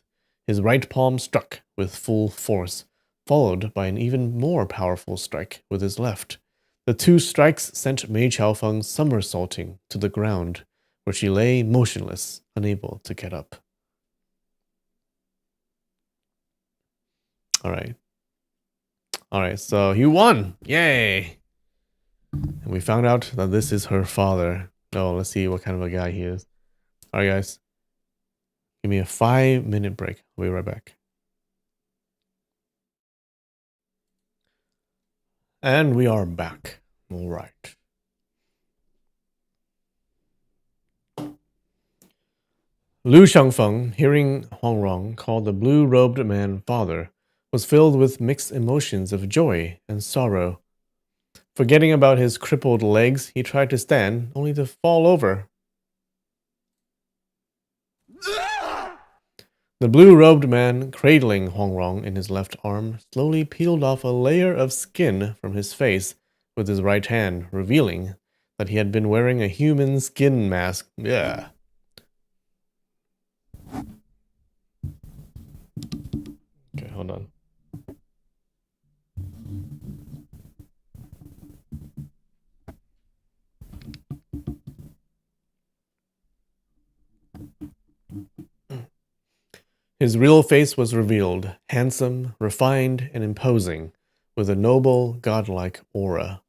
[SPEAKER 1] His right palm struck with full force, followed by an even more powerful strike with his left. The 2 strikes sent Mei Qiaofeng somersaulting to the ground, where she lay motionless, unable to get up. Alright, so he won! Yay! And we found out that this is her father. Oh, let's see what kind of a guy he is. Alright, guys. Give me a 5-minute break. I'll be right back. And we are back. Alright. Lu Xiangfeng, hearing Huang Rong call the blue-robed man father, was filled with mixed emotions of joy and sorrow. Forgetting about his crippled legs, he tried to stand, only to fall over. The blue-robed man, cradling Huang Rong in his left arm, slowly peeled off a layer of skin from his face with his right hand, revealing that he had been wearing a human skin mask. Yeah. Okay, hold on. His real face was revealed, handsome, refined, and imposing, with a noble, godlike aura.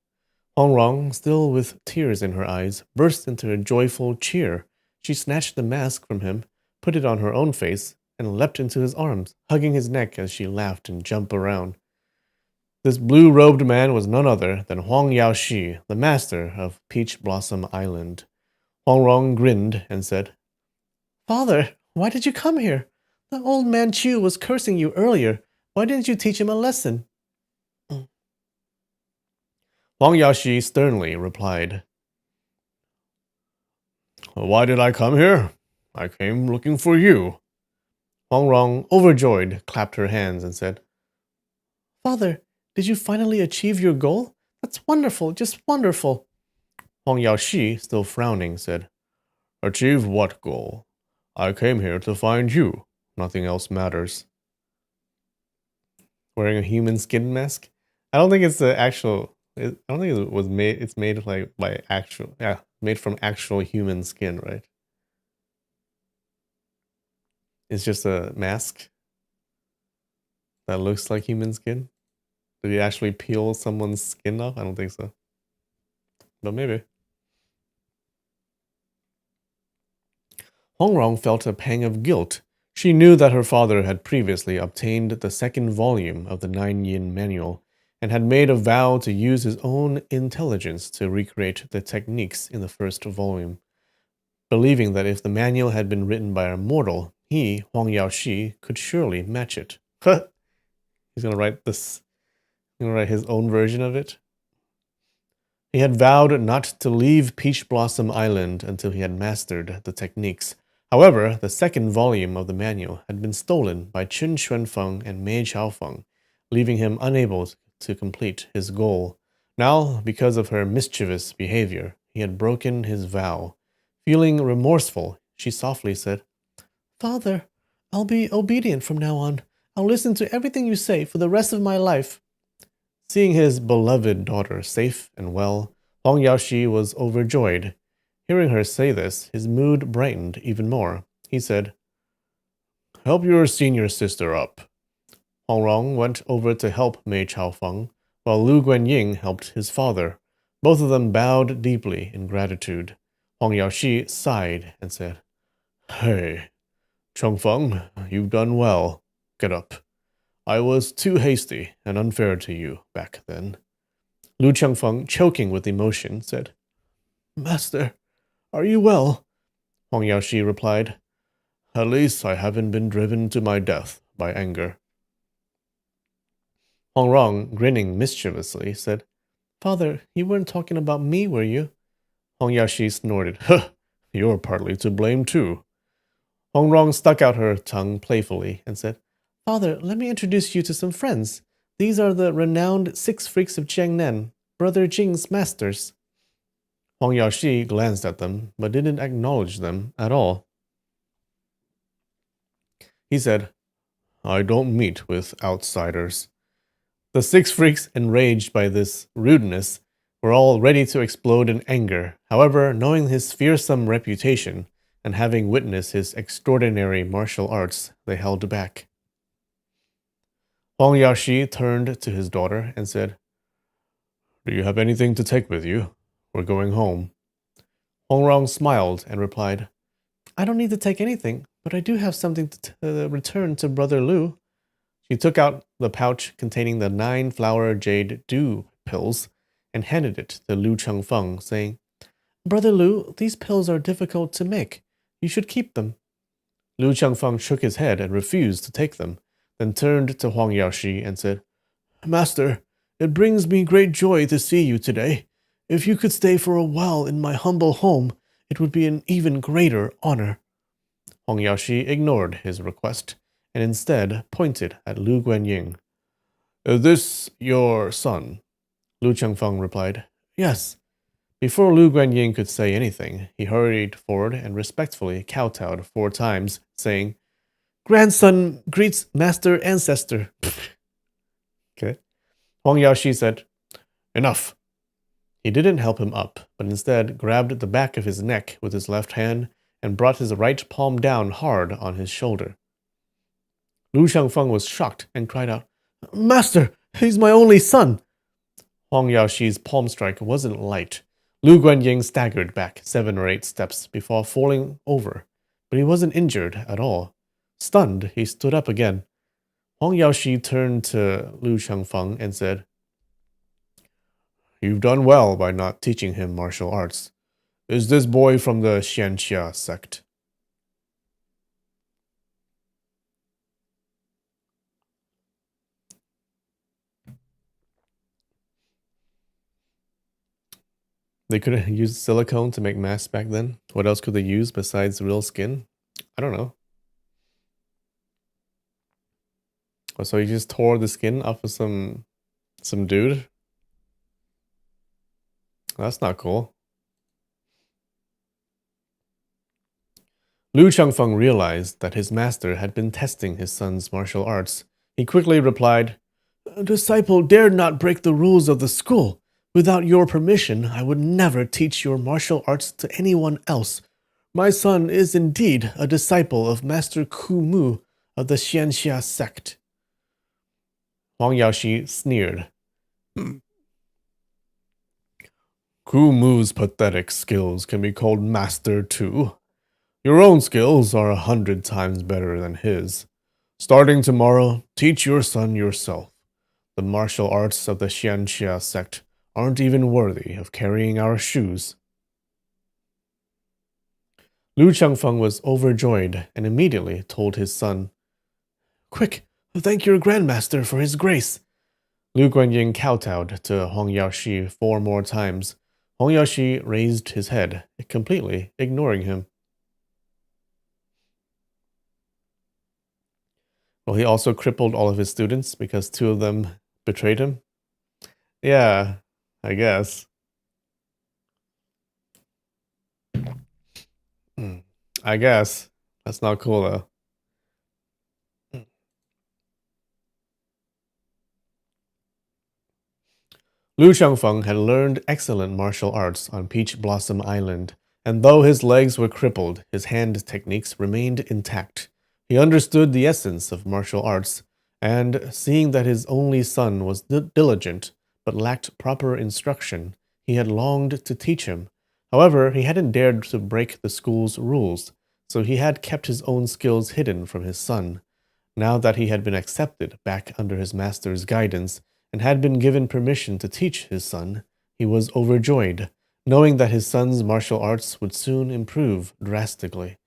[SPEAKER 1] Huang Rong, still with tears in her eyes, burst into a joyful cheer. She snatched the mask from him, put it on her own face, and leapt into his arms, hugging his neck as she laughed and jumped around. This blue-robed man was none other than Huang Yaoshi, the master of Peach Blossom Island. Huang Rong grinned and said, "Father, why did you come here? The old man Chu was cursing you earlier. Why didn't you teach him a lesson?" Huang Yaoshi sternly replied, "Why did I come here? I came looking for you." Huang Rong, overjoyed, clapped her hands and said, "Father, did you finally achieve your goal? That's wonderful, just wonderful." Huang Yaoshi, still frowning, said, "Achieve what goal? I came here to find you. Nothing else matters." Wearing a human skin mask? I don't think it's the actual. I don't think it was made. It's made like by actual. Yeah, made from actual human skin, right? It's just a mask that looks like human skin. Did he actually peel someone's skin off? I don't think so. But maybe. Hong Rong felt a pang of guilt. She knew that her father had previously obtained the second volume of the Nine Yin Manual and had made a vow to use his own intelligence to recreate the techniques in the first volume, believing that if the manual had been written by a mortal, he, Huang Yaoshi, could surely match it. He's gonna write this. He's gonna write his own version of it. He had vowed not to leave Peach Blossom Island until he had mastered the techniques. However, the second volume of the manual had been stolen by Chun Xuanfeng and Mei Chaofeng, leaving him unable to complete his goal. Now, because of her mischievous behavior, he had broken his vow. Feeling remorseful, she softly said, "Father, I'll be obedient from now on. I'll listen to everything you say for the rest of my life." Seeing his beloved daughter safe and well, Huang Yaoshi was overjoyed. Hearing her say this, his mood brightened even more. He said, "Help your senior sister up." Huang Rong went over to help Mei Chaofeng, while Lu Guanying helped his father. Both of them bowed deeply in gratitude. Huang Yaoshi sighed and said, "Hey, Chongfeng, you've done well. Get up. I was too hasty and unfair to you back then." Lu Chengfeng, choking with emotion, said, "Master, are you well?" Huang Yaoshi replied, "At least I haven't been driven to my death by anger." Huang Rong, grinning mischievously, said, "Father, you weren't talking about me, were you?" Huang Yaoshi snorted, "Huh, you're partly to blame too." Huang Rong stuck out her tongue playfully and said, "Father, let me introduce you to some friends. These are the renowned Six Freaks of Jiangnan, Brother Jing's masters." Huang Yaoshi glanced at them, but didn't acknowledge them at all. He said, "I don't meet with outsiders." The six freaks, enraged by this rudeness, were all ready to explode in anger. However, knowing his fearsome reputation and having witnessed his extraordinary martial arts, they held back. Huang Yaoshi turned to his daughter and said, Do you have anything to take with you? We're going home. Hongrong smiled and replied, I don't need to take anything, but I do have something to return to Brother Lu. She took out the pouch containing the 9-flower jade dew pills and handed it to Lu Chengfeng, saying, Brother Lu, these pills are difficult to make. You should keep them. Lu Chengfeng shook his head and refused to take them, then turned to Huang Yaoshi and said, Master, it brings me great joy to see you today. If you could stay for a while in my humble home, it would be an even greater honor. Huang Yaoshi ignored his request and instead pointed at Lu Guanying. Is this your son? Lu Chengfeng replied, Yes. Before Lu Guanying could say anything, he hurried forward and respectfully kowtowed 4 times, saying, Grandson greets master ancestor. Okay. Huang Yaoshi said, Enough. He didn't help him up, but instead grabbed the back of his neck with his left hand and brought his right palm down hard on his shoulder. Lu Chengfeng was shocked and cried out, Master, he's my only son. Huang Yaoshi's palm strike wasn't light. Lu Guanying staggered back 7 or 8 steps before falling over, but he wasn't injured at all. Stunned, he stood up again. Huang Yaoshi turned to Lu Chengfeng and said, You've done well by not teaching him martial arts. Is this boy from the Xianxia sect? They could have used silicone to make masks back then. What else could they use besides real skin? I don't know. Oh, so you just tore the skin off of some dude? That's not cool. Lu Chengfeng realized that his master had been testing his son's martial arts. He quickly replied, A disciple dared not break the rules of the school. Without your permission, I would never teach your martial arts to anyone else. My son is indeed a disciple of Master Ku Mu of the Xianxia sect. Huang Yaoshi sneered. Ku Mu's pathetic skills can be called master too. Your own skills are 100 times better than his. Starting tomorrow, teach your son yourself. The martial arts of the Xianxia sect aren't even worthy of carrying our shoes. Lu Chengfeng was overjoyed and immediately told his son, Quick, thank your grandmaster for his grace. Lu Guanying kowtowed to Huang Yaoshi 4 more times. Huang Yaoshi raised his head, completely ignoring him. Well, he also crippled all of his students because 2 of them betrayed him. Yeah, I guess. I guess. That's not cool, though. Lu Chengfeng had learned excellent martial arts on Peach Blossom Island, and though his legs were crippled, his hand techniques remained intact. He understood the essence of martial arts, and seeing that his only son was diligent but lacked proper instruction, he had longed to teach him. However, he hadn't dared to break the school's rules, so he had kept his own skills hidden from his son. Now that he had been accepted back under his master's guidance and had been given permission to teach his son, he was overjoyed, knowing that his son's martial arts would soon improve drastically.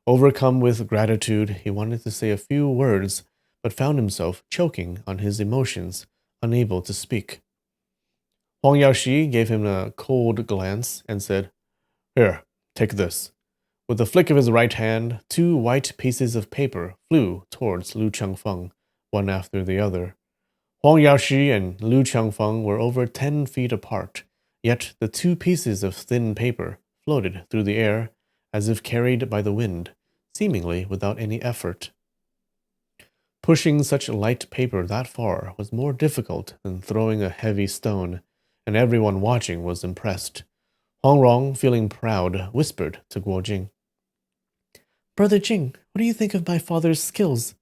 [SPEAKER 1] Overcome with gratitude, he wanted to say a few words, but found himself choking on his emotions, unable to speak. Huang Yaoshi gave him a cold glance and said, Here, take this. With a flick of his right hand, 2 white pieces of paper flew towards Lu Chengfeng, one after the other. Huang Yaoshi and Lu Chengfeng were over 10 feet apart, yet the 2 pieces of thin paper floated through the air as if carried by the wind, seemingly without any effort. Pushing such light paper that far was more difficult than throwing a heavy stone, and everyone watching was impressed. Hongrong, feeling proud, whispered to Guo Jing, Brother Jing, what do you think of my father's skills?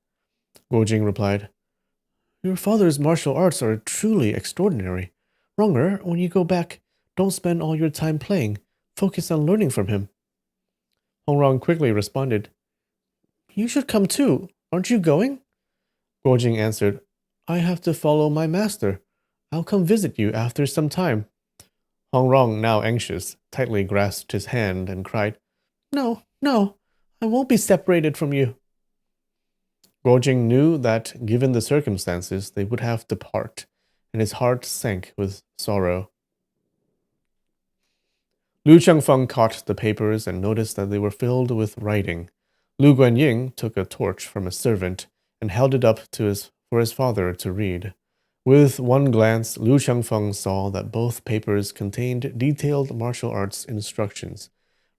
[SPEAKER 1] Guo Jing replied, Your father's martial arts are truly extraordinary. Wronger, when you go back, don't spend all your time playing. Focus on learning from him. Hongrong quickly responded, You should come too. Aren't you going? Guojing answered, I have to follow my master. I'll come visit you after some time. Hongrong, now anxious, tightly grasped his hand and cried, No, no, I won't be separated from you. Guojing knew that, given the circumstances, they would have to part, and his heart sank with sorrow. Lu Changfeng caught the papers and noticed that they were filled with writing. Lu Guanying took a torch from a servant and held it up for his father to read. With one glance, Lu Changfeng saw that both papers contained detailed martial arts instructions,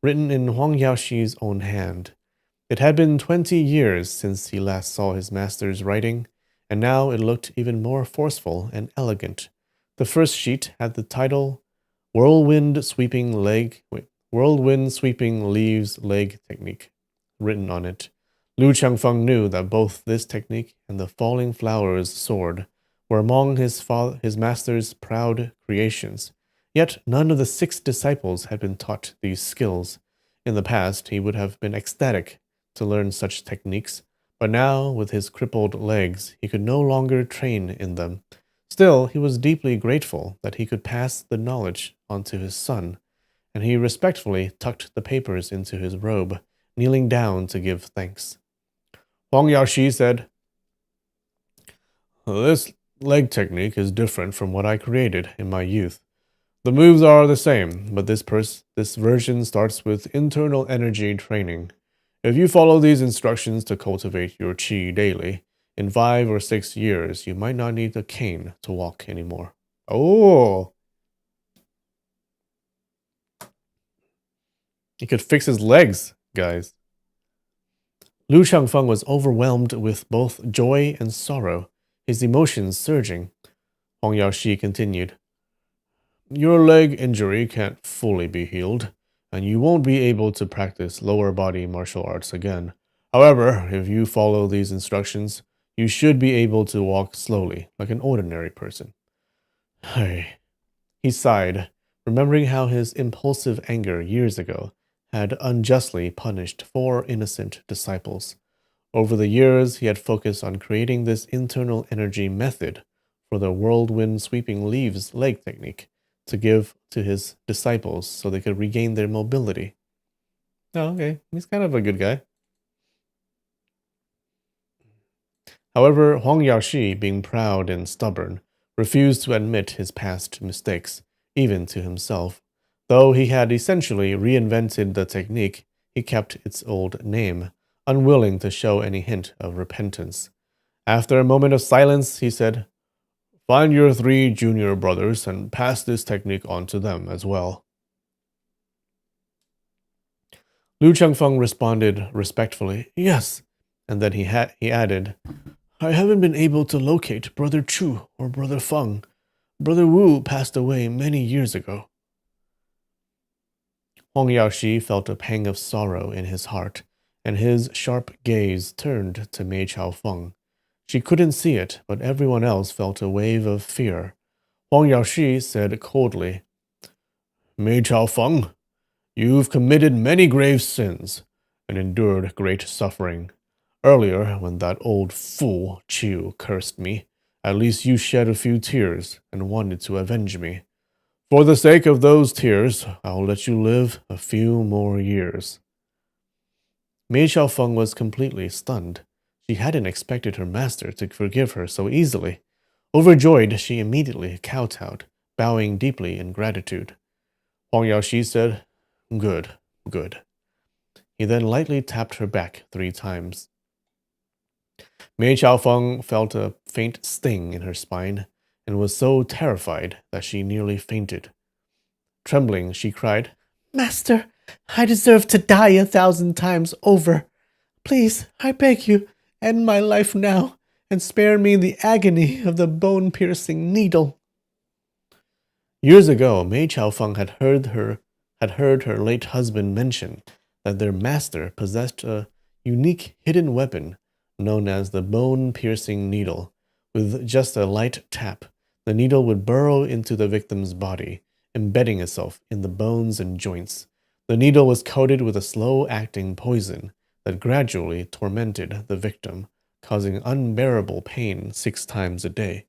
[SPEAKER 1] written in Huang Yaoxi's own hand. It had been 20 years since he last saw his master's writing, and now it looked even more forceful and elegant. The first sheet had the title Whirlwind Sweeping Leaves Leg Technique written on it. Lu Changfeng knew that both this technique and the Falling Flowers sword were among his master's proud creations. Yet none of the 6 disciples had been taught these skills. In the past, he would have been ecstatic to learn such techniques, but now, with his crippled legs, he could no longer train in them. Still, he was deeply grateful that he could pass the knowledge on to his son, and he respectfully tucked the papers into his robe, kneeling down to give thanks. Huang Yaoxi said, This leg technique is different from what I created in my youth. The moves are the same, but this version starts with internal energy training. If you follow these instructions to cultivate your qi daily, in 5 or 6 years, you might not need a cane to walk anymore. Oh! He could fix his legs, guys. Lu Changfeng was overwhelmed with both joy and sorrow, his emotions surging. Huang Yaoxi continued, Your leg injury can't fully be healed, and you won't be able to practice lower body martial arts again. However, if you follow these instructions, you should be able to walk slowly, like an ordinary person. Hey. He sighed, remembering how his impulsive anger years ago had unjustly punished 4 innocent disciples. Over the years, he had focused on creating this internal energy method for the whirlwind sweeping leaves leg technique to give to his disciples so they could regain their mobility. Oh, okay. He's kind of a good guy. However, Huang Yaoxi, being proud and stubborn, refused to admit his past mistakes, even to himself. Though he had essentially reinvented the technique, he kept its old name, unwilling to show any hint of repentance. After a moment of silence, he said, Find your 3 junior brothers and pass this technique on to them as well. Lu Changfeng responded respectfully, Yes, and then he added, I haven't been able to locate Brother Chu or Brother Feng. Brother Wu passed away many years ago. Huang Yaoxi felt a pang of sorrow in his heart, and his sharp gaze turned to Mei Chao Feng. She couldn't see it, but everyone else felt a wave of fear. Huang Yaoxi said coldly, Mei Chao Feng, you've committed many grave sins and endured great suffering. Earlier, when that old fool Chiu cursed me, at least you shed a few tears and wanted to avenge me. For the sake of those tears, I'll let you live a few more years. Mei Xiaofeng was completely stunned. She hadn't expected her master to forgive her so easily. Overjoyed, she immediately kowtowed, bowing deeply in gratitude. Huang Yaoxi said, Good, good. He then lightly tapped her back 3 times. Mei Xiaofeng felt a faint sting in her spine and was so terrified that she nearly fainted. Trembling, she cried, Master, I deserve to die 1,000 times over. Please, I beg you, end my life now and spare me the agony of the bone-piercing needle. Years ago, Mei Xiaofeng had heard her late husband mention that their master possessed a unique hidden weapon known as the bone-piercing needle. With just a light tap, The needle would burrow into the victim's body, embedding itself in the bones and joints. The needle was coated with a slow-acting poison that gradually tormented the victim, causing unbearable pain 6 times a day.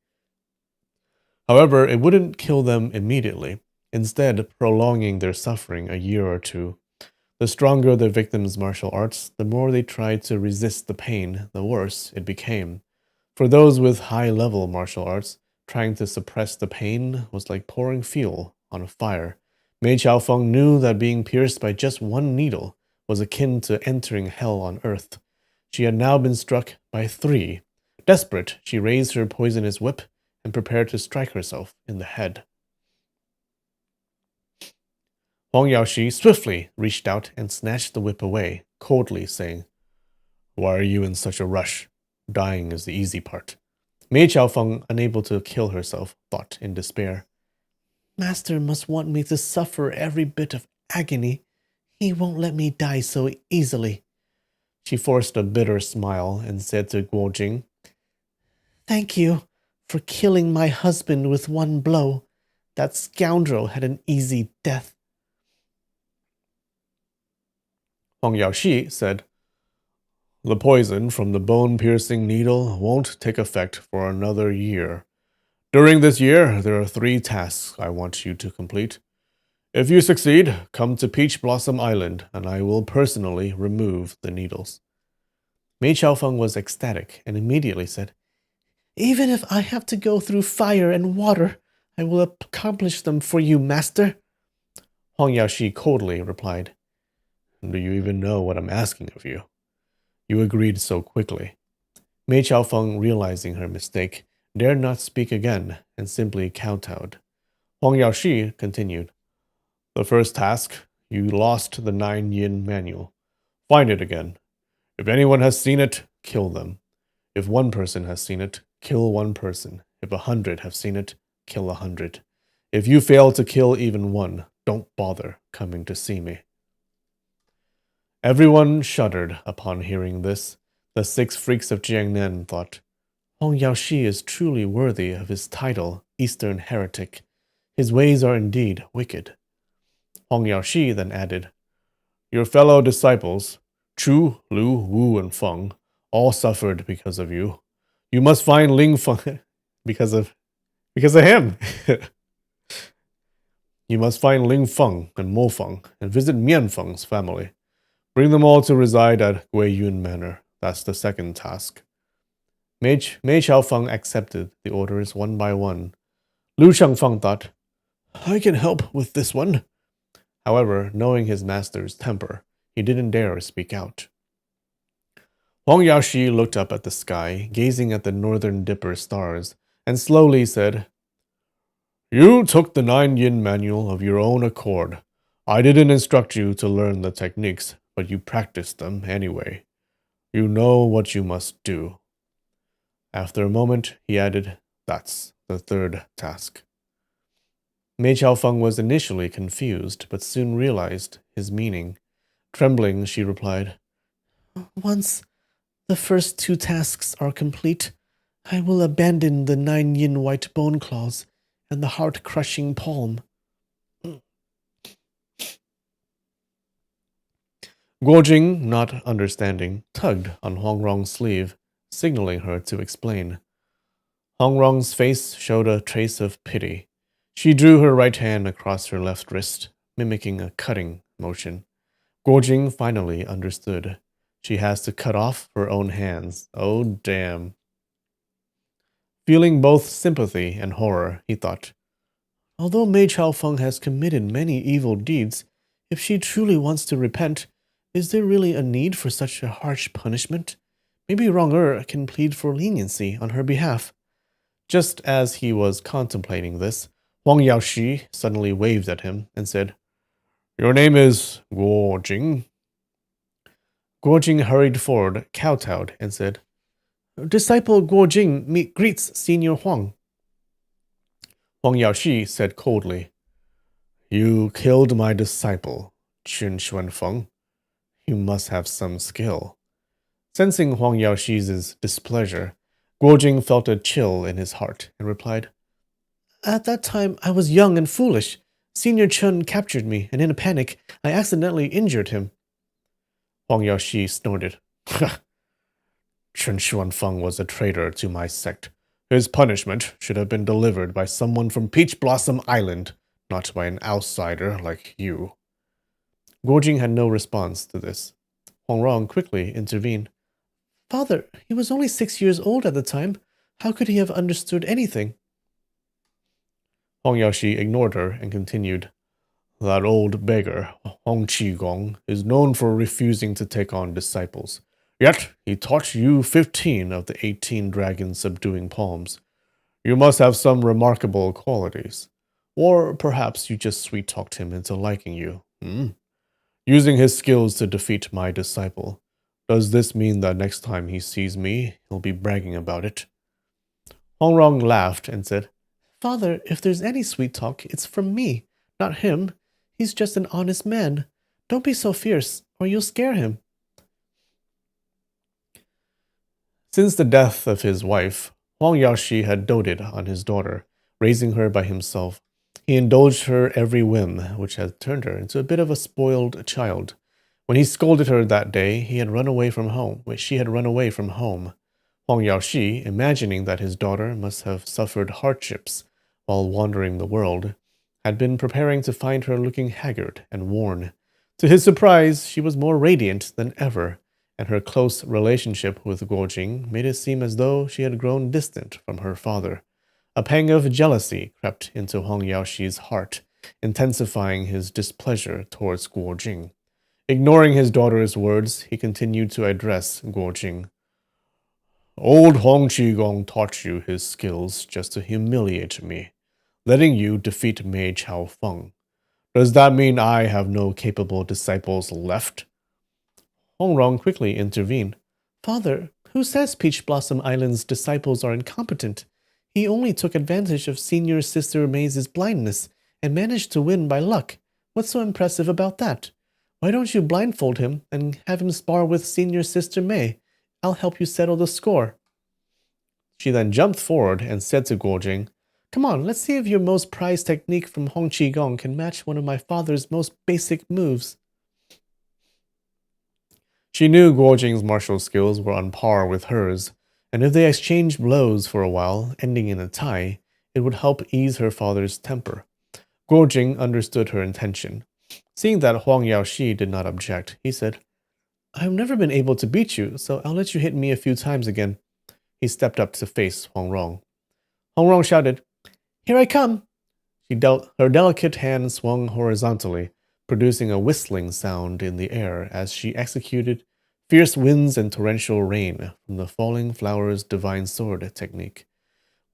[SPEAKER 1] However, it wouldn't kill them immediately, instead prolonging their suffering a year or two. The stronger the victim's martial arts, the more they tried to resist the pain, the worse it became. For those with high-level martial arts, trying to suppress the pain was like pouring fuel on a fire. Mei Qiaofeng knew that being pierced by just one needle was akin to entering hell on earth. She had now been struck by 3. Desperate, she raised her poisonous whip and prepared to strike herself in the head. Huang Yaoshi swiftly reached out and snatched the whip away, coldly saying, "Why are you in such a rush? Dying is the easy part." Mei Qiaofeng, unable to kill herself, thought in despair, "Master must want me to suffer every bit of agony. He won't let me die so easily." She forced a bitter smile and said to Guojing, "Thank you for killing my husband with one blow. That scoundrel had an easy death." Huang Yaoshi said, "The poison from the bone-piercing needle won't take effect for another year. During this year, there are 3 tasks I want you to complete. If you succeed, come to Peach Blossom Island, and I will personally remove the needles." Mei Qiaofeng was ecstatic and immediately said, "Even if I have to go through fire and water, I will accomplish them for you, master." Huang Yaoshi coldly replied, "Do you even know what I'm asking of you? You agreed so quickly." Mei Qiaofeng, realizing her mistake, dared not speak again and simply kowtowed. Huang Yaoshi continued, "The first task, you lost the 9-yin manual. Find it again. If anyone has seen it, kill them. If 1 person has seen it, kill 1 person. If 100 have seen it, kill 100. If you fail to kill even 1, don't bother coming to see me." Everyone shuddered upon hearing this. The 6 freaks of Jiangnan thought, Huang Yaoshi is truly worthy of his title, Eastern Heretic. His ways are indeed wicked. Huang Yaoshi then added, "Your fellow disciples, Chu, Lu, Wu, and Feng, all suffered because of you. You must find Ling Feng because of him. You must find Ling Feng and Mo Feng and visit Mian Feng's family. Bring them all to reside at Guiyun Manor. That's the second task." Mei Qiaofeng accepted the orders one by one. Lu Shengfeng thought, "I can help with this one." However, knowing his master's temper, he didn't dare speak out. Huang Yaoshi looked up at the sky, gazing at the northern dipper stars, and slowly said, "You took the 9-yin manual of your own accord. I didn't instruct you to learn the techniques, but you practiced them anyway. You know what you must do." After a moment, he added, "That's the third task." Mei Qiaofeng was initially confused, but soon realized his meaning. Trembling, she replied, "Once the first 2 tasks are complete, I will abandon the 9-yin white bone claws and the heart-crushing palm." Guojing, not understanding, tugged on Hongrong's sleeve, signaling her to explain. Hongrong's face showed a trace of pity. She drew her right hand across her left wrist, mimicking a cutting motion. Guojing finally understood. She has to cut off her own hands. Oh, damn. Feeling both sympathy and horror, he thought, although Mei Qiaofeng has committed many evil deeds, if she truly wants to repent, is there really a need for such a harsh punishment? Maybe Rong'er can plead for leniency on her behalf. Just as he was contemplating this, Huang Yaoshi suddenly waved at him and said, "Your name is Guojing." Guojing hurried forward, kowtowed, and said, "Disciple Guojing greets Senior Huang." Huang Yaoshi said coldly, "You killed my disciple, Qun Xuanfeng. You must have some skill." Sensing Huang Yaoshi's displeasure, Guojing felt a chill in his heart and replied, At that time, I was young and foolish. Senior Chun captured me, and in a panic, I accidentally injured him. Huang Yaoshi snorted. Chen Xuanfeng was a traitor to my sect. His punishment should have been delivered by someone from Peach Blossom Island, not by an outsider like you. Guojing had no response to this. Huang Rong quickly intervened. Father, he was only 6 years old at the time. How could he have understood anything? Huang Yaoshi ignored her and continued. That old beggar, Hong Qigong, is known for refusing to take on disciples. Yet he taught you 15 of the 18 dragons subduing palms. You must have some remarkable qualities. Or perhaps you just sweet-talked him into liking you. Using his skills to defeat my disciple. Does this mean that next time he sees me, he'll be bragging about it? Hong Rong laughed and said, Father, if there's any sweet talk, it's from me, not him. He's just an honest man. Don't be so fierce, or you'll scare him. Since the death of his wife, Huang Yaoshi had doted on his daughter, raising her by himself. He indulged her every whim, which had turned her into a bit of a spoiled child. When he scolded her that day, she had run away from home. Huang Yaoshi, imagining that his daughter must have suffered hardships while wandering the world, had been preparing to find her looking haggard and worn. To his surprise, she was more radiant than ever, and her close relationship with Guojing made it seem as though she had grown distant from her father. A pang of jealousy crept into Huang Yaoshi's heart, intensifying his displeasure towards Guojing. Ignoring his daughter's words, he continued to address Guojing. Old Hong Qigong taught you his skills just to humiliate me, letting you defeat Mei Chao Feng. Does that mean I have no capable disciples left? Hong Rong quickly intervened. Father, who says Peach Blossom Island's disciples are incompetent? He only took advantage of Senior Sister Mei's blindness and managed to win by luck. What's so impressive about that? Why don't you blindfold him and have him spar with Senior Sister Mei? I'll help you settle the score. She then jumped forward and said to Guojing, Come on, let's see if your most prized technique from Hong Qigong can match one of my father's most basic moves. She knew Guojing's martial skills were on par with hers, and if they exchanged blows for a while, ending in a tie, it would help ease her father's temper. Guojing understood her intention. Seeing that Huang Yaoshi did not object, he said, I've never been able to beat you, so I'll let you hit me a few times again. He stepped up to face Hong Rong. Hong Rong shouted, Here I come! Her delicate hand swung horizontally, producing a whistling sound in the air as she executed fierce winds and torrential rain from the Falling Flowers Divine Sword technique.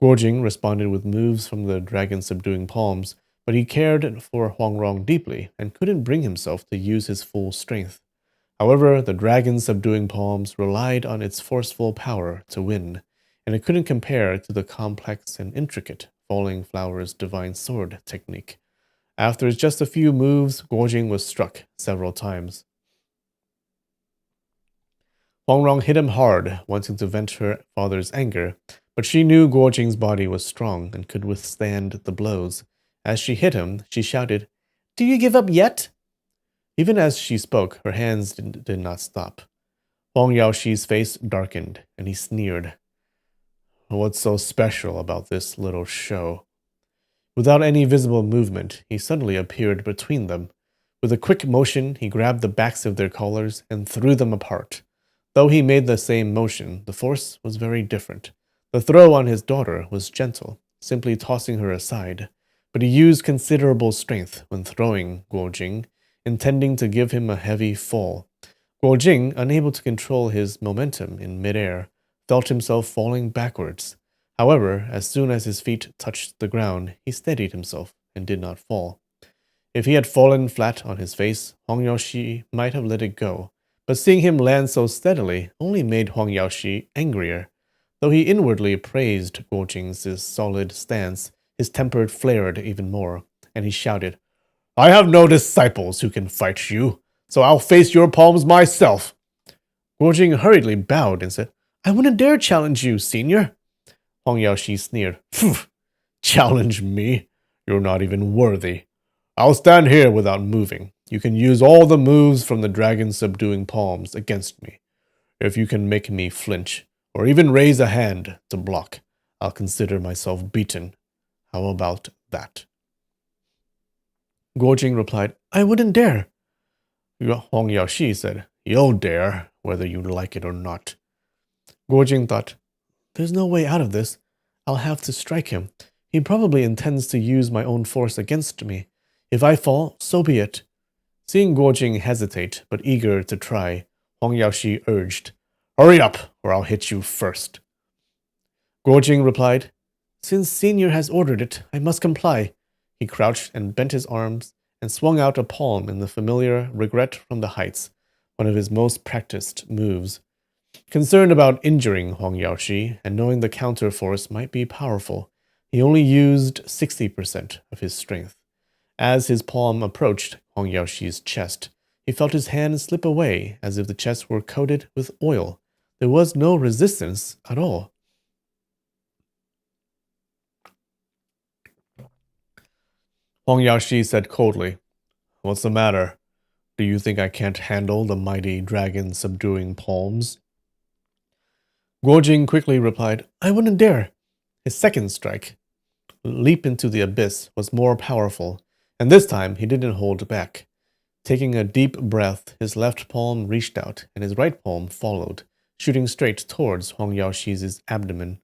[SPEAKER 1] Guojing responded with moves from the dragon subduing palms, but he cared for Huang Rong deeply and couldn't bring himself to use his full strength. However, the dragon subduing palms relied on its forceful power to win, and it couldn't compare to the complex and intricate Falling Flowers Divine Sword technique. After just a few moves, Guojing was struck several times. Huang Rong hit him hard, wanting to vent her father's anger, but she knew Guojing's body was strong and could withstand the blows. As she hit him, she shouted, Do you give up yet? Even as she spoke, her hands did not stop. Huang Yaoshi's face darkened, and he sneered. What's so special about this little show? Without any visible movement, he suddenly appeared between them. With a quick motion, he grabbed the backs of their collars and threw them apart. Though he made the same motion, the force was very different. The throw on his daughter was gentle, simply tossing her aside, but he used considerable strength when throwing Guojing, intending to give him a heavy fall. Guojing, unable to control his momentum in midair, felt himself falling backwards. However, as soon as his feet touched the ground, he steadied himself and did not fall. If he had fallen flat on his face, Huang Yaoshi might have let it go, but seeing him land so steadily only made Huang Yaoshi angrier. Though he inwardly praised Guojing's solid stance, his temper flared even more, and he shouted, I have no disciples who can fight you, so I'll face your palms myself. Guojing hurriedly bowed and said, I wouldn't dare challenge you, senior. Huang Yaoshi sneered, Phew! Challenge me? You're not even worthy. I'll stand here without moving. You can use all the moves from the dragon subduing palms against me. If you can make me flinch, or even raise a hand to block, I'll consider myself beaten. How about that? Guojing replied, I wouldn't dare. Huang Yaoshi said, You'll dare, whether you like it or not. Guojing thought, There's no way out of this. I'll have to strike him. He probably intends to use my own force against me. If I fall, so be it. Seeing Guojing hesitate, but eager to try, Huang Yaoshi urged, Hurry up, or I'll hit you first. Guojing replied, Since Senior has ordered it, I must comply. He crouched and bent his arms and swung out a palm in the familiar Regret from the Heights, one of his most practiced moves. Concerned about injuring Huang Yaoshi and knowing the counter force might be powerful, he only used 60% of his strength. As his palm approached Huang Yaoshi's chest, he felt his hand slip away as if the chest were coated with oil. There was no resistance at all. Huang Yaoshi said coldly, What's the matter? Do you think I can't handle the mighty dragon subduing palms? Guojing quickly replied, I wouldn't dare. His second strike, leap into the abyss, was more powerful, and this time he didn't hold back. Taking a deep breath, his left palm reached out, and his right palm followed, shooting straight towards Huang Yaoshi's abdomen.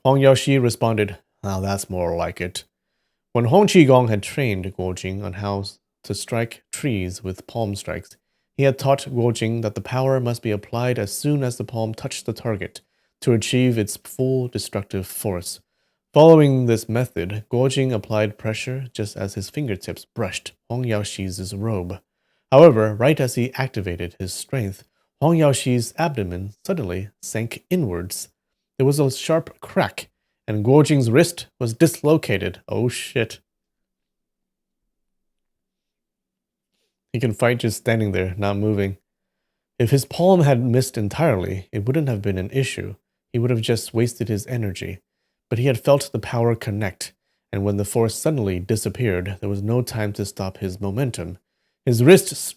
[SPEAKER 1] Huang Yaoshi responded, Now that's more like it. When Hong Qigong had trained Guojing on how to strike trees with palm strikes, he had taught Guojing that the power must be applied as soon as the palm touched the target to achieve its full destructive force. Following this method, Guojing applied pressure just as his fingertips brushed Huang Yaoshi's robe. However, right as he activated his strength, Huang Yaoshi's abdomen suddenly sank inwards. There was a sharp crack, and Guojing's wrist was dislocated. Oh shit. He can fight just standing there, not moving. If his palm had missed entirely, it wouldn't have been an issue. He would have just wasted his energy. But he had felt the power connect, and when the force suddenly disappeared, there was no time to stop his momentum. His wrist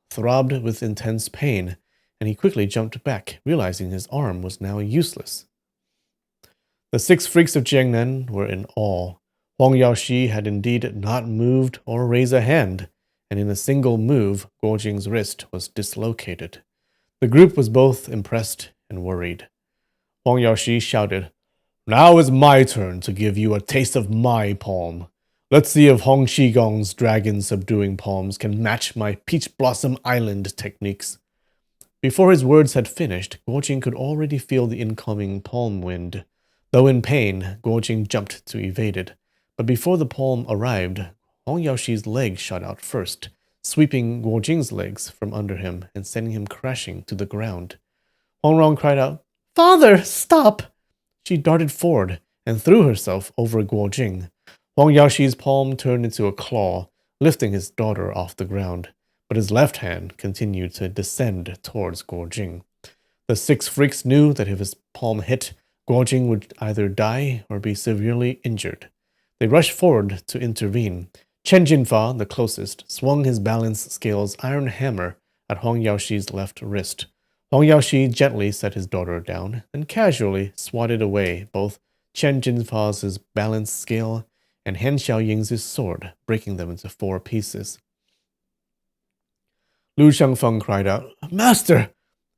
[SPEAKER 1] throbbed with intense pain, and he quickly jumped back, realizing his arm was now useless. The 6 freaks of Jiangnan were in awe. Huang Yaoshi had indeed not moved or raised a hand, and in a single move, Guojing's wrist was dislocated. The group was both impressed and worried. Huang Yaoshi shouted, Now is my turn to give you a taste of my palm. Let's see if Hong Qigong's dragon-subduing palms can match my Peach Blossom Island techniques. Before his words had finished, Guojing could already feel the incoming palm wind. Though in pain, Guojing jumped to evade it. But before the palm arrived, Huang Yaoshi's leg shot out first, sweeping Guojing's legs from under him and sending him crashing to the ground. Huang Rong cried out, Father, stop! She darted forward and threw herself over Guojing. Huang Yaoshi's palm turned into a claw, lifting his daughter off the ground, but his left hand continued to descend towards Guojing. The 6 freaks knew that if his palm hit, Guojing would either die or be severely injured. They rushed forward to intervene. Chen Jinfa, the closest, swung his balance scale's iron hammer at Huang Yaoshi's left wrist. Huang Yaoshi gently set his daughter down and casually swatted away both Chen Jinfa's balance scale and Han Xiaoying's sword, breaking them into 4 pieces. Lu Xiangfeng cried out, Master!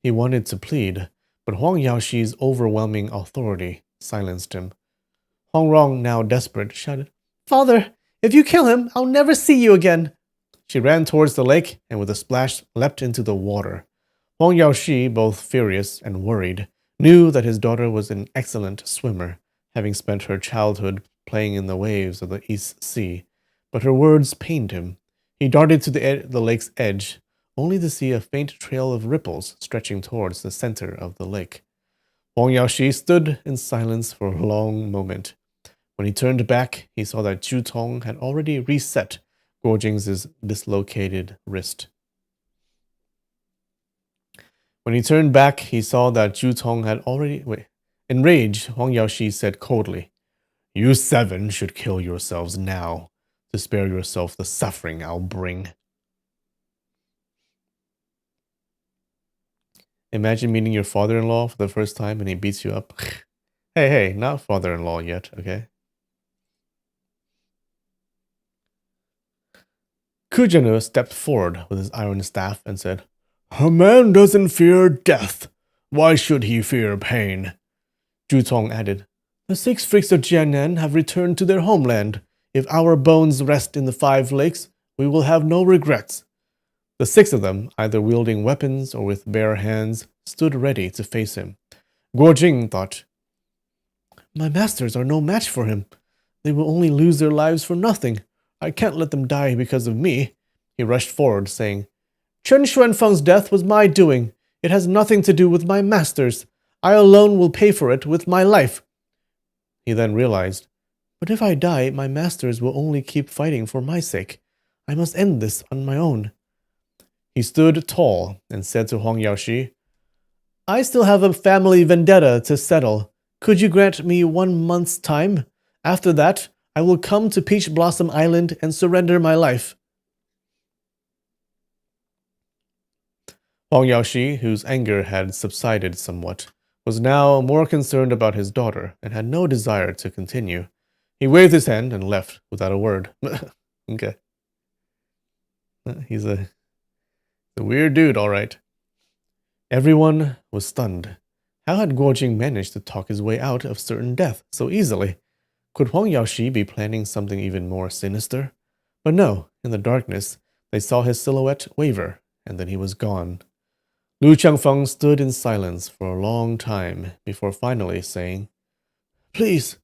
[SPEAKER 1] He wanted to plead, but Huang Yaoshi's overwhelming authority silenced him. Huang Rong, now desperate, shouted, Father, if you kill him, I'll never see you again. She ran towards the lake and with a splash leapt into the water. Huang Yaoshi, both furious and worried, knew that his daughter was an excellent swimmer, having spent her childhood playing in the waves of the East Sea, but her words pained him. He darted to the lake's edge, only to see a faint trail of ripples stretching towards the center of the lake. Huang Yaoshi stood in silence for a long moment. When he turned back, he saw that Zhu Tong had already reset Guojing's dislocated wrist. Enraged, Huang Yaoshi said coldly, You 7 should kill yourselves now to spare yourself the suffering I'll bring. Imagine meeting your father-in-law for the first time and he beats you up. Hey, not father-in-law yet, okay? Kujanu stepped forward with his iron staff and said, A man doesn't fear death. Why should he fear pain? Zhu Tong added, The 6 freaks of Jiannan have returned to their homeland. If our bones rest in the 5 lakes, we will have no regrets. The 6 of them, either wielding weapons or with bare hands, stood ready to face him. Guo Jing thought, My masters are no match for him. They will only lose their lives for nothing. I can't let them die because of me. He rushed forward, saying, Chen Xuanfeng's death was my doing. It has nothing to do with my masters. I alone will pay for it with my life. He then realized, But if I die, my masters will only keep fighting for my sake. I must end this on my own. He stood tall and said to Huang Yaoshi, I still have a family vendetta to settle. Could you grant me 1 month's time? After that, I will come to Peach Blossom Island and surrender my life. Huang Yaoshi, whose anger had subsided somewhat, was now more concerned about his daughter and had no desire to continue. He waved his hand and left without a word. Okay. He's a weird dude, all right. Everyone was stunned. How had Guo Jing managed to talk his way out of certain death so easily? Could Huang Yaoshi be planning something even more sinister? But no, in the darkness, they saw his silhouette waver, and then he was gone. Lu Changfeng stood in silence for a long time before finally saying, Please,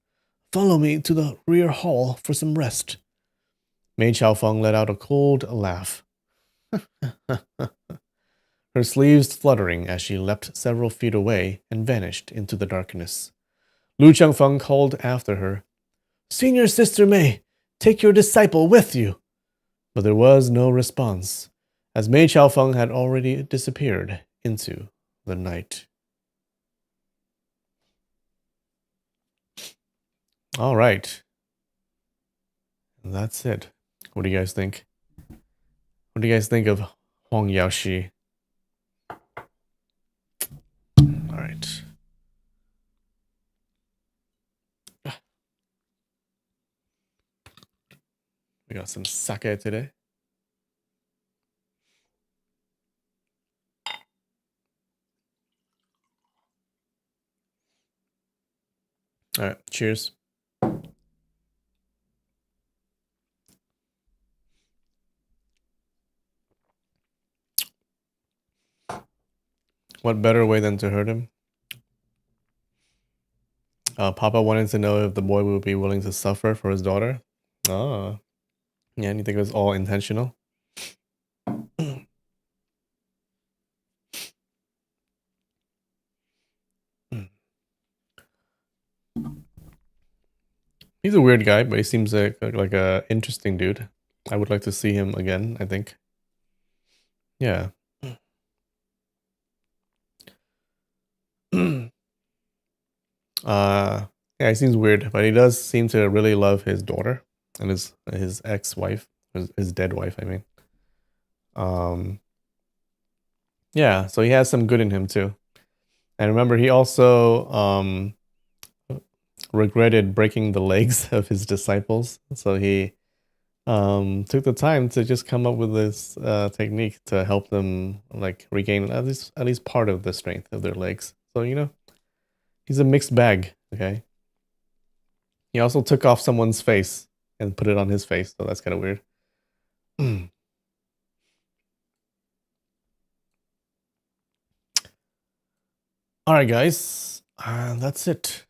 [SPEAKER 1] follow me to the rear hall for some rest. Mei Chaofeng let out a cold laugh. Her sleeves fluttering as she leapt several feet away and vanished into the darkness. Lu Changfeng called after her, Senior Sister Mei, take your disciple with you. But there was no response, as Mei Chaofeng had already disappeared into the night. All right. That's it. What do you guys think? What do you guys think of Huang Yaoshi? All right. We got some sake today. All right, cheers. What better way than to hurt him? Papa wanted to know if the boy would be willing to suffer for his daughter. Oh. Yeah, and you think it was all intentional? He's a weird guy, but he seems like a interesting dude. I would like to see him again, I think. Yeah. Yeah, he seems weird, but he does seem to really love his daughter and his ex-wife, his dead wife, I mean. Yeah, so he has some good in him too. And remember, he also regretted breaking the legs of his disciples, so he took the time to just come up with this technique to help them like regain at least part of the strength of their legs. So he's a mixed bag. Okay. He also took off someone's face and put it on his face, so that's kind of weird. All right, guys, that's it.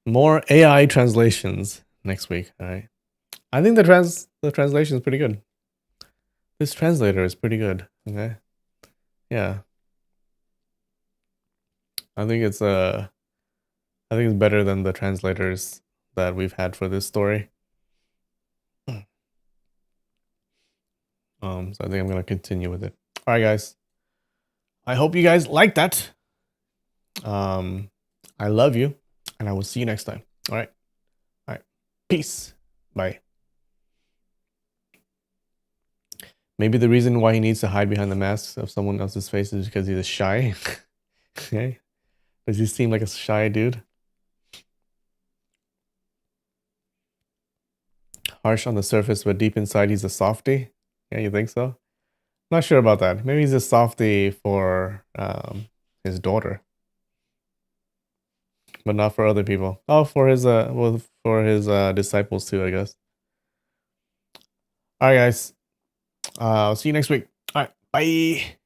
[SPEAKER 1] More AI translations next week. All right. I think the translation is pretty good. This translator is pretty good. Okay. Yeah. I think it's better than the translators that we've had for this story. So I think I'm gonna continue with it. All right, guys. I hope you guys like that. I love you, and I will see you next time. All right. All right. Peace. Bye. Maybe the reason why he needs to hide behind the mask of someone else's face is because he's shy. Okay. Does he seem like a shy dude? Harsh on the surface, but deep inside he's a softie. Yeah, you think so? Not sure about that. Maybe he's a softie for his daughter, but not for other people. Oh, for his well, for his disciples too, I guess. All right, guys. I'll see you next week. All right, bye.